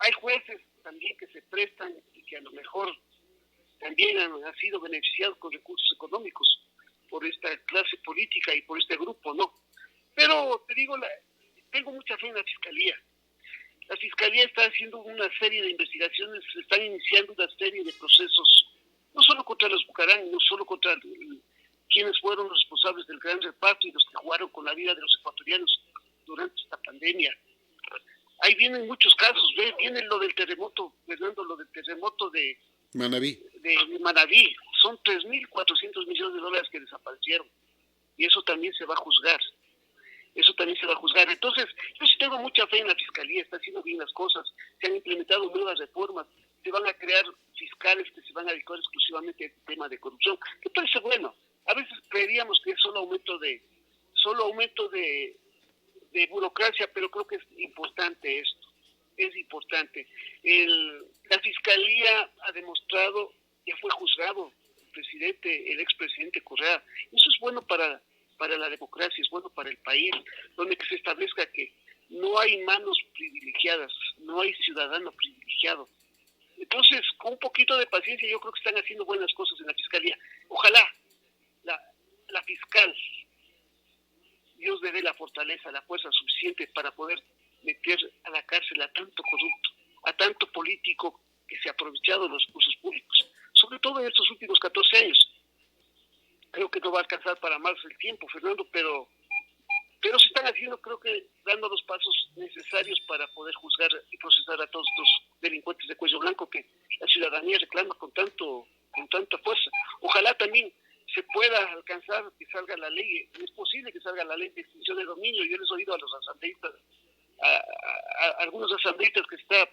Hay jueces también que se prestan y que a lo mejor también han sido beneficiados con recursos económicos por esta clase política y por este grupo, ¿no? Pero te digo, tengo mucha fe en la Fiscalía. La Fiscalía está haciendo una serie de investigaciones, están iniciando una serie de procesos, no solo contra los Bucarán, no solo contra quienes fueron los responsables del gran reparto y los que jugaron con la vida de los ecuatorianos durante esta pandemia. Ahí vienen muchos casos, viene lo del terremoto, Fernando, lo del terremoto de Manabí. De Manabí. Son 3.400 millones de dólares que desaparecieron. Y eso también se va a juzgar. Eso también se va a juzgar. Entonces, yo sí tengo mucha fe en la Fiscalía, está haciendo bien las cosas, se han implementado nuevas reformas, se van a crear fiscales que se van a dedicar exclusivamente al tema de corrupción, que parece bueno. A veces creeríamos que es solo aumento de burocracia, pero creo que es importante esto, es importante. La Fiscalía ha demostrado, ya fue juzgado el expresidente Correa. Eso es bueno para la democracia, es bueno para el país, donde que se establezca que no hay manos privilegiadas, no hay ciudadano privilegiado. Entonces, con un poquito de paciencia, yo creo que están haciendo buenas cosas en la Fiscalía. Ojalá la fiscal, Dios le dé la fortaleza, la fuerza suficiente para poder meter a la cárcel a tanto corrupto, a tanto político que se ha aprovechado de los recursos públicos, sobre todo en estos últimos 14 años. Creo que no va a alcanzar para más el tiempo, Fernando, pero se están haciendo, creo que dando los pasos necesarios para poder juzgar y procesar a todos estos delincuentes de cuello blanco que la ciudadanía reclama con tanta fuerza. Ojalá también se pueda alcanzar que salga la ley, es posible que salga la ley de extinción de dominio. Yo les he oído a los asambleístas, a algunos asambleístas que están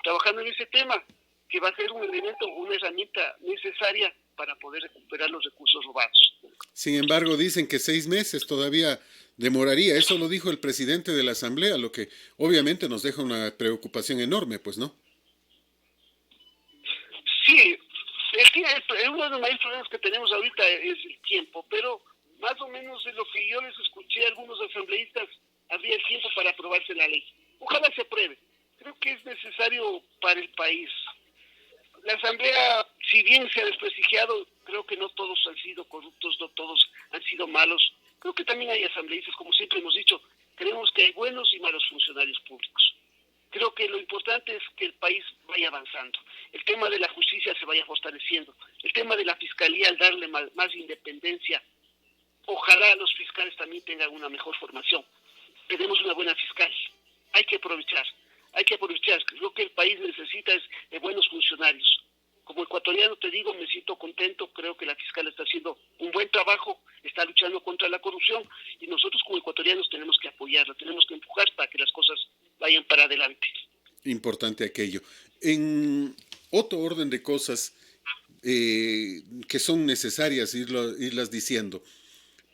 trabajando en ese tema, que va a ser un elemento, una herramienta necesaria para poder recuperar los recursos robados. Sin embargo, dicen que 6 meses todavía demoraría. Eso lo dijo el presidente de la Asamblea, lo que obviamente nos deja una preocupación enorme, pues, ¿no? Sí, es que uno de los mayores problemas que tenemos ahorita es el tiempo, pero más o menos de lo que yo les escuché a algunos asambleístas, habría el tiempo para aprobarse la ley. Ojalá se apruebe. Creo que es necesario para el país. La Asamblea, si bien se ha desprestigiado, creo que no todos han sido corruptos, no todos han sido malos. Creo que también hay asambleístas, como siempre hemos dicho, creemos que hay buenos y malos funcionarios públicos. Creo que lo importante es que el país vaya avanzando. El tema de la justicia se vaya fortaleciendo. El tema de la fiscalía, al darle más independencia, ojalá los fiscales también tengan una mejor formación. Tenemos una buena fiscal. Hay que aprovechar. Lo que el país necesita es de buenos funcionarios. Como ecuatoriano te digo, me siento contento, creo que la fiscal está haciendo un buen trabajo, está luchando contra la corrupción y nosotros como ecuatorianos tenemos que apoyarla, tenemos que empujar para que las cosas vayan para adelante. Importante aquello. En otro orden de cosas que son necesarias irlas diciendo.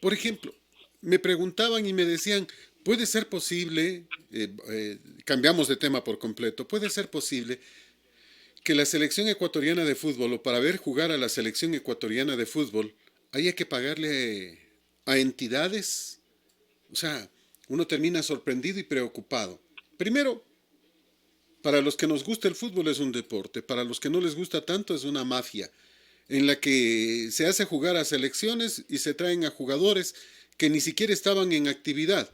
Por ejemplo, me preguntaban y me decían, ¿puede ser posible, cambiamos de tema por completo, puede ser posible que la selección ecuatoriana de fútbol, o para ver jugar a la selección ecuatoriana de fútbol, haya que pagarle a entidades? O sea, uno termina sorprendido y preocupado. Primero, para los que nos gusta el fútbol es un deporte, para los que no les gusta tanto es una mafia, en la que se hace jugar a selecciones y se traen a jugadores que ni siquiera estaban en actividad,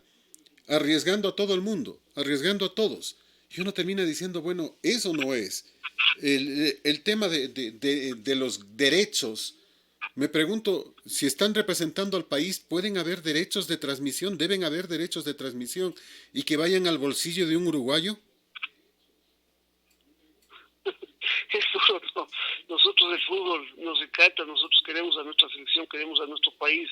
arriesgando a todo el mundo, arriesgando a todos. Y uno termina diciendo, bueno, eso no es. El tema de los derechos, me pregunto, si están representando al país, ¿pueden haber derechos de transmisión? ¿Deben haber derechos de transmisión y que vayan al bolsillo de un uruguayo? Eso no. Nosotros del fútbol nos encanta, nosotros queremos a nuestra selección, queremos a nuestro país.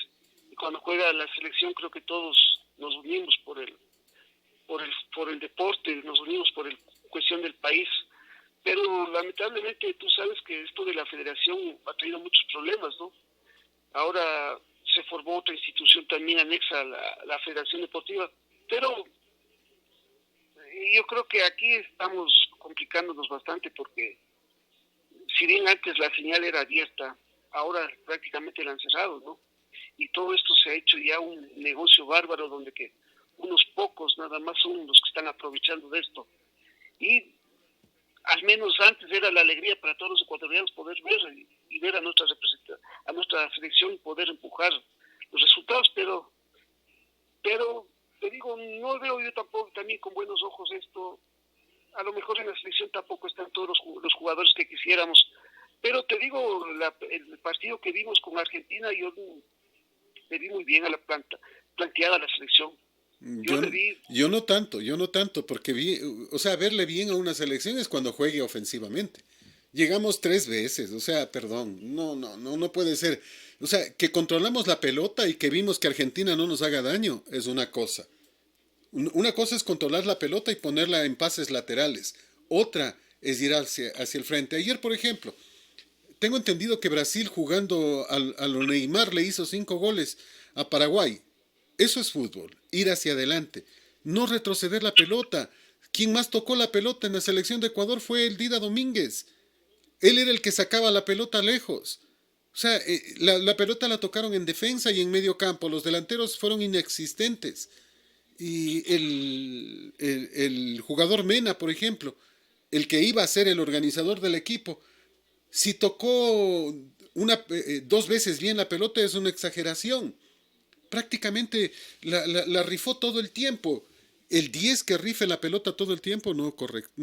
Y cuando juega la selección creo que todos nos unimos por el deporte, nos unimos por la cuestión del país. Pero lamentablemente tú sabes que esto de la federación ha traído muchos problemas, ¿no? Ahora se formó otra institución también anexa a la Federación Deportiva, pero yo creo que aquí estamos complicándonos bastante porque si bien antes la señal era abierta, ahora prácticamente la han cerrado, ¿no? Y todo esto se ha hecho ya un negocio bárbaro donde que unos pocos nada más son los que están aprovechando de esto. Y al menos antes era la alegría para todos los ecuatorianos poder ver y ver a nuestra selección y poder empujar los resultados, pero te digo, no veo yo tampoco también con buenos ojos esto. A lo mejor en la selección tampoco están todos los jugadores que quisiéramos, pero te digo, el partido que vimos con Argentina, yo le vi muy bien a la planteada la selección. Yo no tanto, porque verle bien a una selección es cuando juegue ofensivamente. Llegamos 3 veces, o sea, perdón, no puede ser. O sea, que controlamos la pelota y que vimos que Argentina no nos haga daño es una cosa. Una cosa es controlar la pelota y ponerla en pases laterales. Otra es ir hacia el frente. Ayer, por ejemplo, tengo entendido que Brasil jugando a lo Neymar le hizo 5 goles a Paraguay. Eso es fútbol, ir hacia adelante, no retroceder la pelota. Quien más tocó la pelota en la selección de Ecuador fue el Dida Domínguez. Él era el que sacaba la pelota lejos. O sea, la pelota la tocaron en defensa y en medio campo. Los delanteros fueron inexistentes. Y el jugador Mena, por ejemplo, el que iba a ser el organizador del equipo, si tocó 2 veces bien la pelota es una exageración. Prácticamente la rifó todo el tiempo. El 10 que rife la pelota todo el tiempo no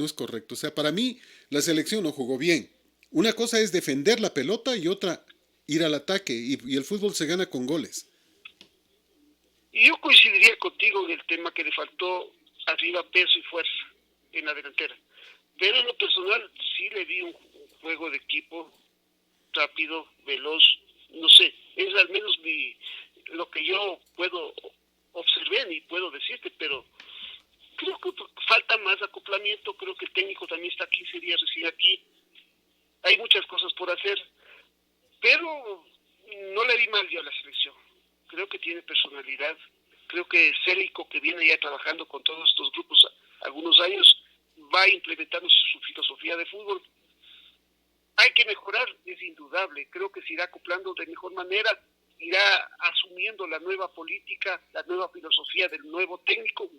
es correcto. O sea, para mí la selección no jugó bien. Una cosa es defender la pelota y otra ir al ataque. Y el fútbol se gana con goles. Y yo coincidiría contigo en el tema que le faltó arriba peso y fuerza en la delantera. Pero en lo personal sí le vi un juego de equipo rápido, veloz, no sé, es al menos lo que yo puedo observar y puedo decirte, pero creo que falta más acoplamiento, creo que el técnico también está 15 días recién aquí, hay muchas cosas por hacer, pero no le di mal yo a la selección, creo que tiene personalidad, creo que Célico, que viene ya trabajando con todos estos grupos algunos años, va implementando su filosofía de fútbol. Hay que mejorar, es indudable, creo que se irá acoplando de mejor manera, irá asumiendo la nueva política, la nueva filosofía del nuevo técnico,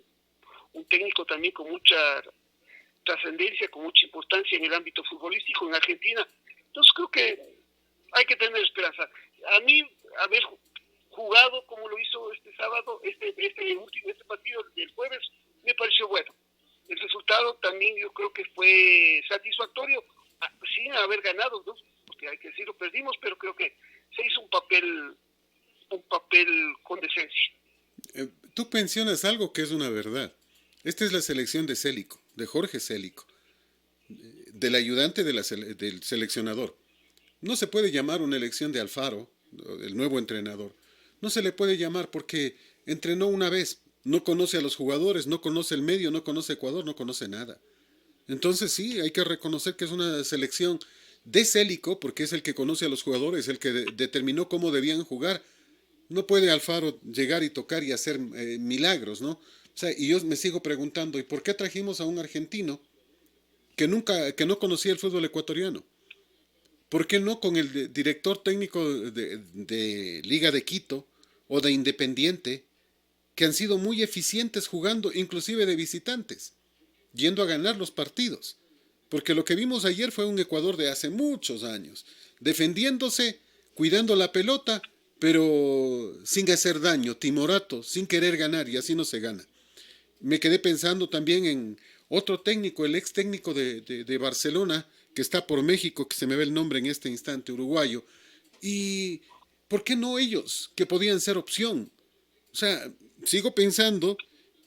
un técnico también con mucha trascendencia, con mucha importancia en el ámbito futbolístico en Argentina. Entonces creo que hay que tener esperanza. A mí, haber jugado como lo hizo este sábado, este partido del jueves, me pareció bueno. El resultado también yo creo que fue satisfactorio, sin haber ganado, ¿no? Porque hay que decirlo, perdimos, pero creo que se hizo un papel con decencia. Tú mencionas algo que es una verdad. Esta es la selección de Célico, de Jorge Célico, del ayudante del seleccionador. No se puede llamar una elección de Alfaro, el nuevo entrenador. No se le puede llamar porque entrenó una vez, no conoce a los jugadores, no conoce el medio, no conoce Ecuador, no conoce nada. Entonces sí, hay que reconocer que es una selección de Célico, porque es el que conoce a los jugadores, el que determinó cómo debían jugar. No puede Alfaro llegar y tocar y hacer milagros, ¿no? O sea, y yo me sigo preguntando, ¿y por qué trajimos a un argentino que no conocía el fútbol ecuatoriano? ¿Por qué no con el director técnico de Liga de Quito o de Independiente, que han sido muy eficientes jugando, inclusive de visitantes, yendo a ganar los partidos? Porque lo que vimos ayer fue un Ecuador de hace muchos años, defendiéndose, cuidando la pelota, pero sin hacer daño, timorato, sin querer ganar, y así no se gana. Me quedé pensando también en otro técnico, el ex técnico de Barcelona, que está por México, que se me ve el nombre en este instante, uruguayo. ¿Y por qué no ellos, que podían ser opción? O sea, sigo pensando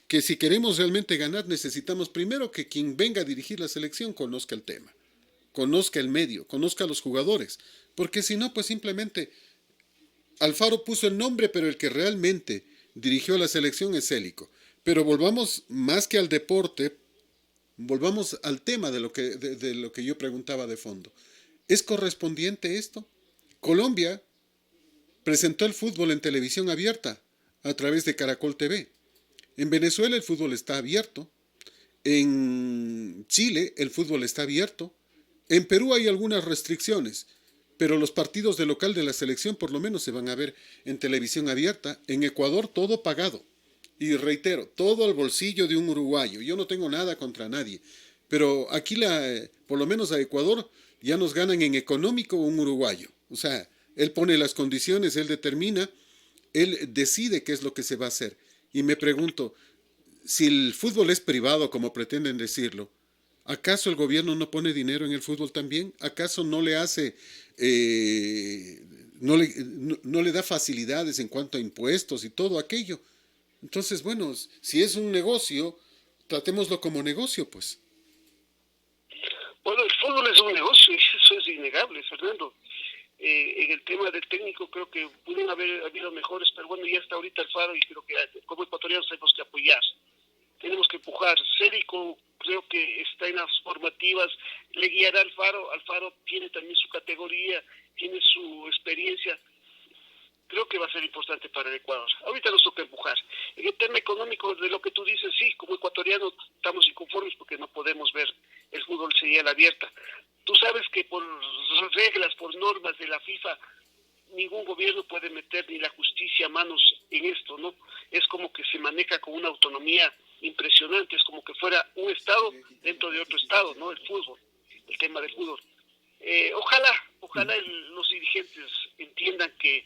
que si queremos realmente ganar, necesitamos primero que quien venga a dirigir la selección conozca el tema, conozca el medio, conozca a los jugadores, porque si no, pues simplemente Alfaro puso el nombre, pero el que realmente dirigió la selección es Célico. Pero volvamos más que al deporte, volvamos al tema de lo que yo preguntaba de fondo. ¿Es correspondiente esto? Colombia presentó el fútbol en televisión abierta a través de Caracol TV. En Venezuela el fútbol está abierto. En Chile el fútbol está abierto. En Perú hay algunas restricciones, pero los partidos de local de la selección por lo menos se van a ver en televisión abierta. En Ecuador todo pagado. Y reitero, todo al bolsillo de un uruguayo. Yo no tengo nada contra nadie. Pero aquí, por lo menos a Ecuador, ya nos ganan en económico un uruguayo. O sea, él pone las condiciones, él determina, él decide qué es lo que se va a hacer. Y me pregunto, si el fútbol es privado, como pretenden decirlo, ¿acaso el gobierno no pone dinero en el fútbol también? ¿Acaso no le hace, no le da facilidades en cuanto a impuestos y todo aquello? Entonces, bueno, si es un negocio, tratémoslo como negocio, pues. Bueno, el fútbol es un negocio, eso es innegable, Fernando. En el tema del técnico creo que pudieron haber habido mejores, pero bueno, ya está ahorita Alfaro y creo que como ecuatorianos tenemos que apoyar. empujar. Célico creo que está en las formativas, le guiará Alfaro. Alfaro tiene también su categoría, tiene su experiencia. Creo que va a ser importante para el Ecuador. Ahorita nos toca empujar. En el tema económico, de lo que tú dices, sí, como ecuatorianos estamos inconformes porque no podemos ver el fútbol sería la abierta. Tú sabes que por reglas, por normas de la FIFA, ningún gobierno puede meter ni la justicia a manos en esto, ¿no? Es como que se maneja con una autonomía impresionante, es como que fuera un estado dentro de otro estado, ¿no? El fútbol, el tema del fútbol. Ojalá los dirigentes entiendan que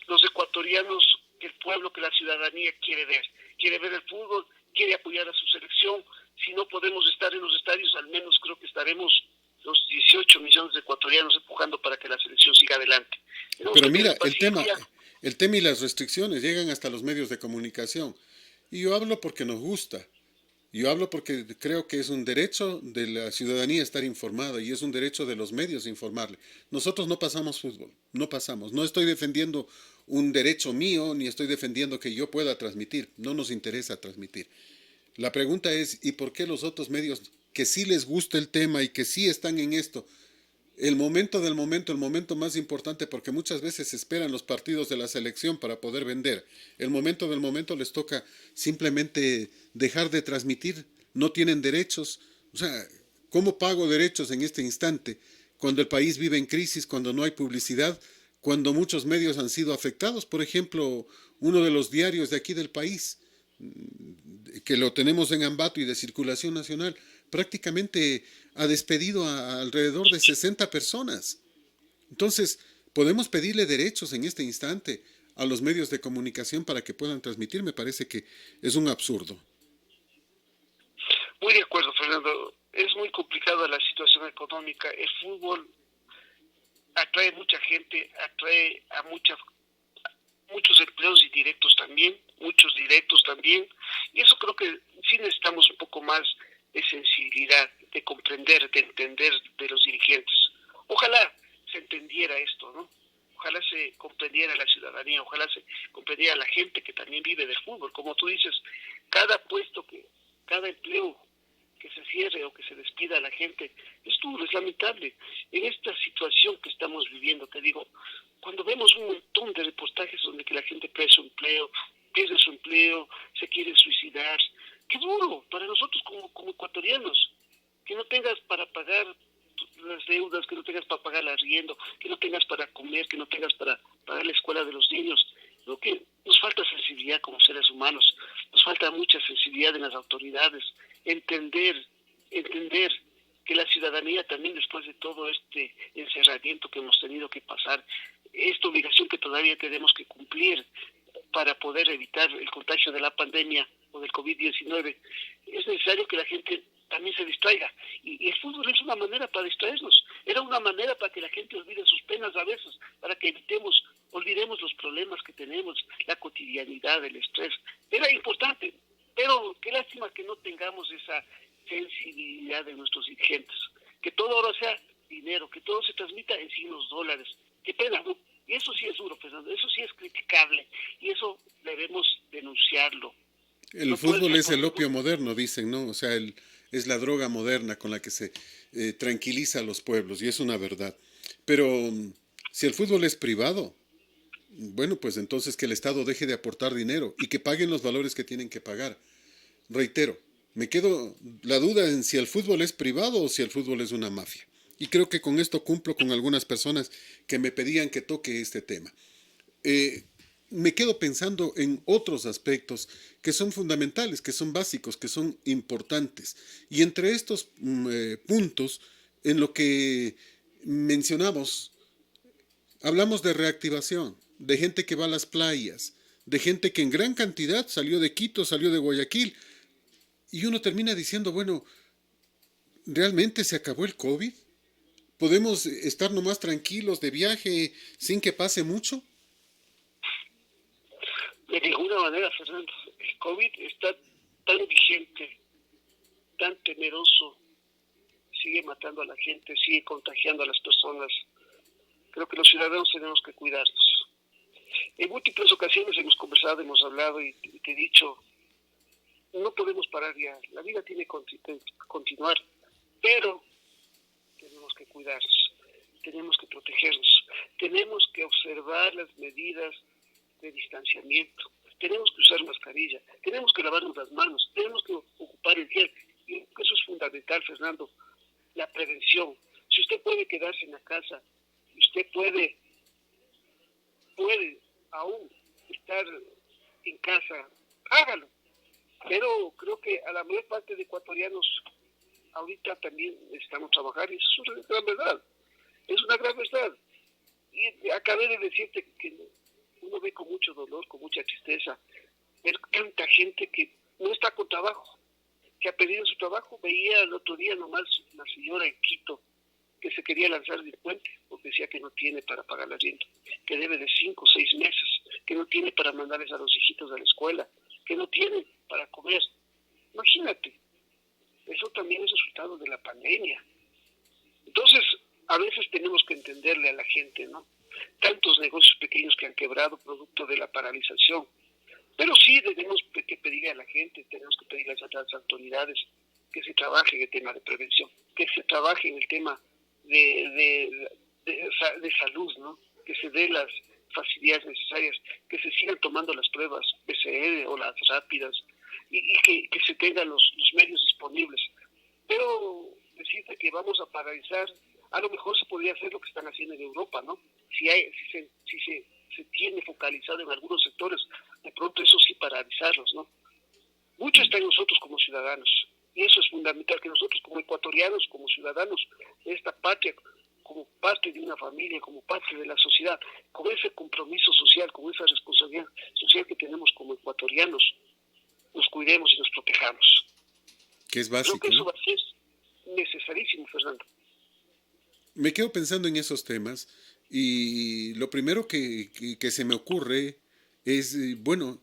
los ecuatorianos, que el pueblo, que la ciudadanía quiere ver el fútbol, quiere apoyar a su selección. Si no podemos estar en los estadios, al menos creo que estaremos los 18 millones de ecuatorianos empujando para que la selección siga adelante. Pero mira, el tema y las restricciones llegan hasta los medios de comunicación. Y yo hablo porque nos gusta. Yo hablo porque creo que es un derecho de la ciudadanía estar informada y es un derecho de los medios informarle. Nosotros no pasamos fútbol, no pasamos. No estoy defendiendo un derecho mío ni estoy defendiendo que yo pueda transmitir. No nos interesa transmitir. La pregunta es, ¿y por qué los otros medios que sí les gusta el tema y que sí están en esto? El momento del momento, el momento más importante, porque muchas veces esperan los partidos de la selección para poder vender. El momento del momento les toca simplemente dejar de transmitir, no tienen derechos. O sea, ¿cómo pago derechos en este instante cuando el país vive en crisis, cuando no hay publicidad, cuando muchos medios han sido afectados? Por ejemplo, uno de los diarios de aquí del país, que lo tenemos en Ambato y de circulación nacional, prácticamente ha despedido a alrededor de 60 personas. Entonces, podemos pedirle derechos en este instante a los medios de comunicación para que puedan transmitir. Me parece que es un absurdo. Muy de acuerdo, Fernando. Es muy complicada la situación económica. El fútbol atrae mucha gente, atrae a muchos empleos indirectos también, muchos directos también, y eso creo que sí necesitamos un poco más de sensibilidad, de comprender, de entender de los dirigentes. Ojalá se entendiera esto, ¿no? Ojalá se comprendiera la ciudadanía, ojalá se comprendiera la gente que también vive del fútbol. Como tú dices, cada empleo que se cierre o que se despida a la gente es duro, es lamentable. En esta situación que estamos viviendo, te digo, cuando vemos un montón de reportajes donde que la gente pierde su empleo, se quiere suicidar, qué duro para nosotros como ecuatorianos, que no tengas para pagar las deudas, que no tengas para pagar el arriendo, que no tengas para comer, que no tengas para pagar la escuela de los niños. Creo que nos falta sensibilidad como seres humanos, nos falta mucha sensibilidad en las autoridades, entender que la ciudadanía también, después de todo este encerramiento que hemos tenido que pasar, esta obligación que todavía tenemos que cumplir para poder evitar el contagio de la pandemia o del COVID-19, es necesario que la gente también se distraiga. Y el fútbol es una manera para distraernos, era una manera para que la gente olvide sus penas a veces, para que olvidemos los problemas que tenemos, la cotidianidad, el estrés. Era importante, pero qué lástima que no tengamos esa sensibilidad de nuestros dirigentes, que todo ahora sea dinero, que todo se transmita en signos dólares. Qué pena, ¿no? Y eso sí es duro, Fernando, eso sí es criticable, y eso debemos denunciarlo. El fútbol es el opio moderno, dicen, ¿no? O sea, es la droga moderna con la que se tranquiliza a los pueblos, y es una verdad. Pero si el fútbol es privado, bueno, pues entonces que el Estado deje de aportar dinero y que paguen los valores que tienen que pagar. Reitero, me quedo la duda en si el fútbol es privado o si el fútbol es una mafia. Y creo que con esto cumplo con algunas personas que me pedían que toque este tema. Me quedo pensando en otros aspectos que son fundamentales, que son básicos, que son importantes. Y entre estos puntos, en lo que mencionamos, hablamos de reactivación, de gente que va a las playas, de gente que en gran cantidad salió de Quito, salió de Guayaquil, y uno termina diciendo, bueno, ¿realmente se acabó el COVID? ¿Podemos estar nomás tranquilos de viaje sin que pase mucho? De ninguna manera, Fernando. El COVID está tan vigente, tan temeroso, sigue matando a la gente, sigue contagiando a las personas. Creo que los ciudadanos tenemos que cuidarnos. En múltiples ocasiones hemos conversado, hemos hablado y te he dicho, no podemos parar ya, la vida tiene que continuar, pero tenemos que cuidarnos, tenemos que protegernos, tenemos que observar las medidas de distanciamiento, tenemos que usar mascarilla, tenemos que lavarnos las manos, tenemos que ocupar el gel. Y eso es fundamental, Fernando, la prevención. Si usted puede quedarse en la casa, usted puede aún estar en casa, hágalo. Pero creo que a la mayor parte de ecuatorianos ahorita también necesitamos trabajar y eso es una gran verdad. Es una gran verdad. Y acabé de decirte que uno ve con mucho dolor, con mucha tristeza, ver tanta gente que no está con trabajo, que ha perdido su trabajo. Veía el otro día nomás una señora en Quito que se quería lanzar del puente porque decía que no tiene para pagar la renta, que debe de 5 o 6 meses, que no tiene para mandarles a los hijitos a la escuela, que no tiene para comer. Imagínate, eso también es resultado de la pandemia. Entonces, a veces tenemos que entenderle a la gente, ¿no? Tantos negocios pequeños que han quebrado producto de la paralización. Pero sí tenemos que pedirle a la gente, tenemos que pedirle a las autoridades que se trabaje en el tema de prevención, que se trabaje en el tema de salud, ¿no? Que se dé las facilidades necesarias, que se sigan tomando las pruebas PCR o las rápidas y que se tengan los medios disponibles. Pero decirte que vamos a paralizar, a lo mejor se podría hacer lo que están haciendo en Europa, ¿no? Si se tiene focalizado en algunos sectores, de pronto eso sí paralizarlos, ¿no? Mucho está en nosotros como ciudadanos, y eso es fundamental, que nosotros como ecuatorianos, como ciudadanos de esta patria, como parte de una familia, como parte de la sociedad, con ese compromiso social, con esa responsabilidad social que tenemos como ecuatorianos, nos cuidemos y nos protejamos. Que es básico, creo que eso ¿no? va a ser necesarísimo, Fernando. Me quedo pensando en esos temas y lo primero que se me ocurre es, bueno,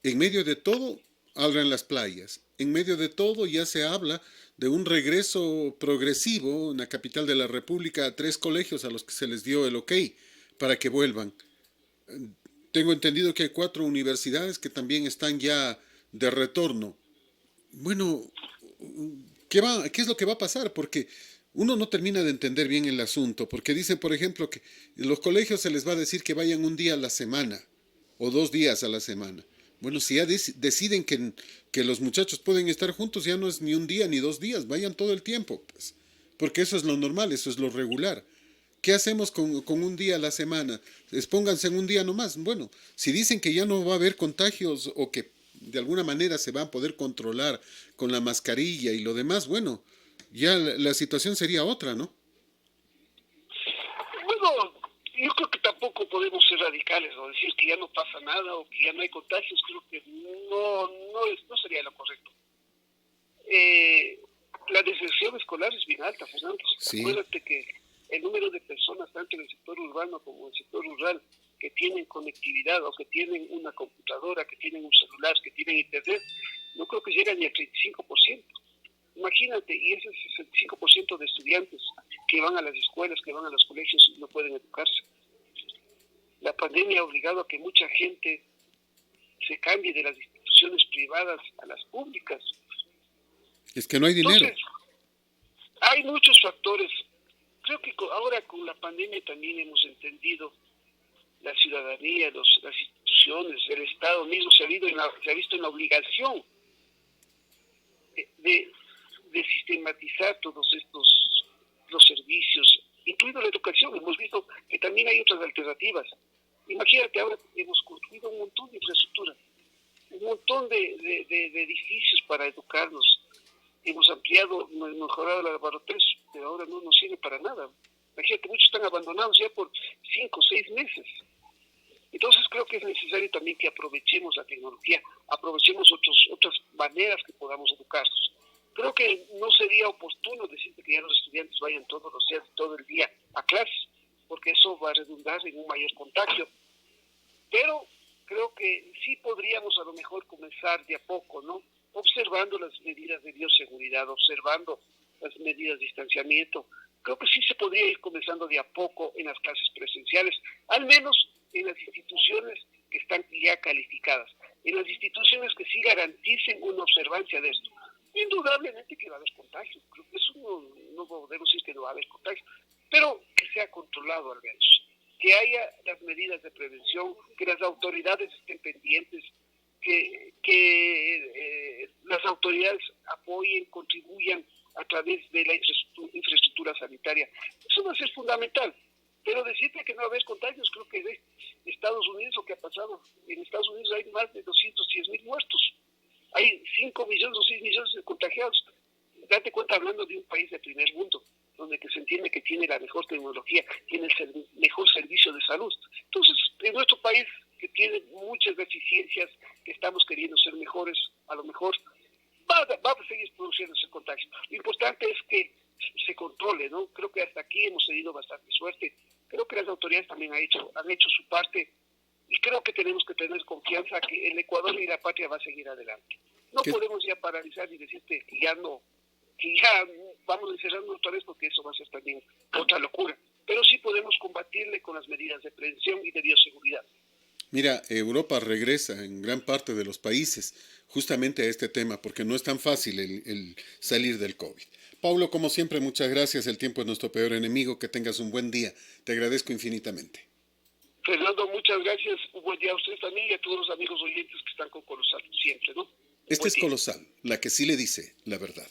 en medio de todo abran las playas, en medio de todo ya se habla de un regreso progresivo en la capital de la República a 3 colegios a los que se les dio el ok para que vuelvan. Tengo entendido que hay 4 universidades que también están ya de retorno. Bueno, ¿qué es lo que va a pasar? Porque uno no termina de entender bien el asunto, porque dicen, por ejemplo, que en los colegios se les va a decir que vayan un día a la semana o 2 días a la semana. Bueno, si ya deciden que los muchachos pueden estar juntos, ya no es ni un día ni 2 días, vayan todo el tiempo, pues, porque eso es lo normal, eso es lo regular. ¿Qué hacemos con un día a la semana? Expónganse en un día nomás. Bueno, si dicen que ya no va a haber contagios o que de alguna manera se va a poder controlar con la mascarilla y lo demás, bueno, ya la situación sería otra, ¿no? Bueno, yo creo que tampoco podemos ser radicales o decir que ya no pasa nada o que ya no hay contagios. Creo que no sería lo correcto. La deserción escolar es bien alta, Fernando. Sí. Acuérdate que el número de personas, tanto en el sector urbano como en el sector rural, que tienen conectividad o que tienen una computadora, que tienen un celular, que tienen internet, no creo que llega ni al 35%. Imagínate, y ese 65% de estudiantes que van a las escuelas, que van a los colegios y no pueden educarse. La pandemia ha obligado a que mucha gente se cambie de las instituciones privadas a las públicas. Es que no hay dinero. Entonces, hay muchos factores. Creo que ahora con la pandemia también hemos entendido la ciudadanía, las instituciones, el Estado mismo se ha visto en la obligación de sistematizar todos los servicios, incluido la educación. Hemos visto que también hay otras alternativas. Imagínate, ahora hemos construido un montón de infraestructura, un montón de edificios para educarnos. Hemos ampliado, hemos mejorado los laboratorios, pero ahora no nos sirve para nada. Imagínate, muchos están abandonados ya por 5 o 6 meses. Entonces creo que es necesario también que aprovechemos la tecnología, aprovechemos otras maneras que podamos educarnos. Creo que no sería oportuno decir que ya los estudiantes vayan todos los días, todo el día a clases, porque eso va a redundar en un mayor contagio. Pero creo que sí podríamos a lo mejor comenzar de a poco, ¿no? Observando las medidas de bioseguridad, observando las medidas de distanciamiento. Creo que sí se podría ir comenzando de a poco en las clases presenciales, al menos en las instituciones que están ya calificadas. en las instituciones que sí garanticen una observancia de esto. Indudablemente que va a haber contagios, creo que eso no podemos decir que no va a haber contagios, pero que sea controlado al menos, que haya las medidas de prevención, que las autoridades estén pendientes, que las autoridades apoyen, contribuyan a través de la infraestructura sanitaria. Eso va a ser fundamental. Pero decirte que no va a haber contagios, creo que de Estados Unidos lo que ha pasado, en Estados Unidos hay más de 210,000 muertos. Hay 5 millones o 6 millones de contagiados. Date cuenta, hablando de un país de primer mundo, donde que se entiende que tiene la mejor tecnología, tiene el mejor servicio de salud. Entonces, en nuestro país, que tiene muchas deficiencias, que estamos queriendo ser mejores, a lo mejor va a seguir produciéndose contagio. Lo importante es que se controle, ¿no? Creo que hasta aquí hemos tenido bastante suerte. Creo que las autoridades también han hecho su parte, y creo que tenemos que tener confianza que el Ecuador y la patria va a seguir adelante. No podemos ya paralizar y decirte que ya vamos a encerrarnos otra vez, porque eso va a ser también otra locura. Pero sí podemos combatirle con las medidas de prevención y de bioseguridad. Mira, Europa regresa en gran parte de los países justamente a este tema, porque no es tan fácil el salir del COVID. Paulo, como siempre, muchas gracias. El tiempo es nuestro peor enemigo. Que tengas un buen día. Te agradezco infinitamente. Fernando, muchas gracias. Un buen día a ustedes también y a todos los amigos oyentes que están con Colosal siempre, ¿no? Este es Colosal, la que sí le dice la verdad.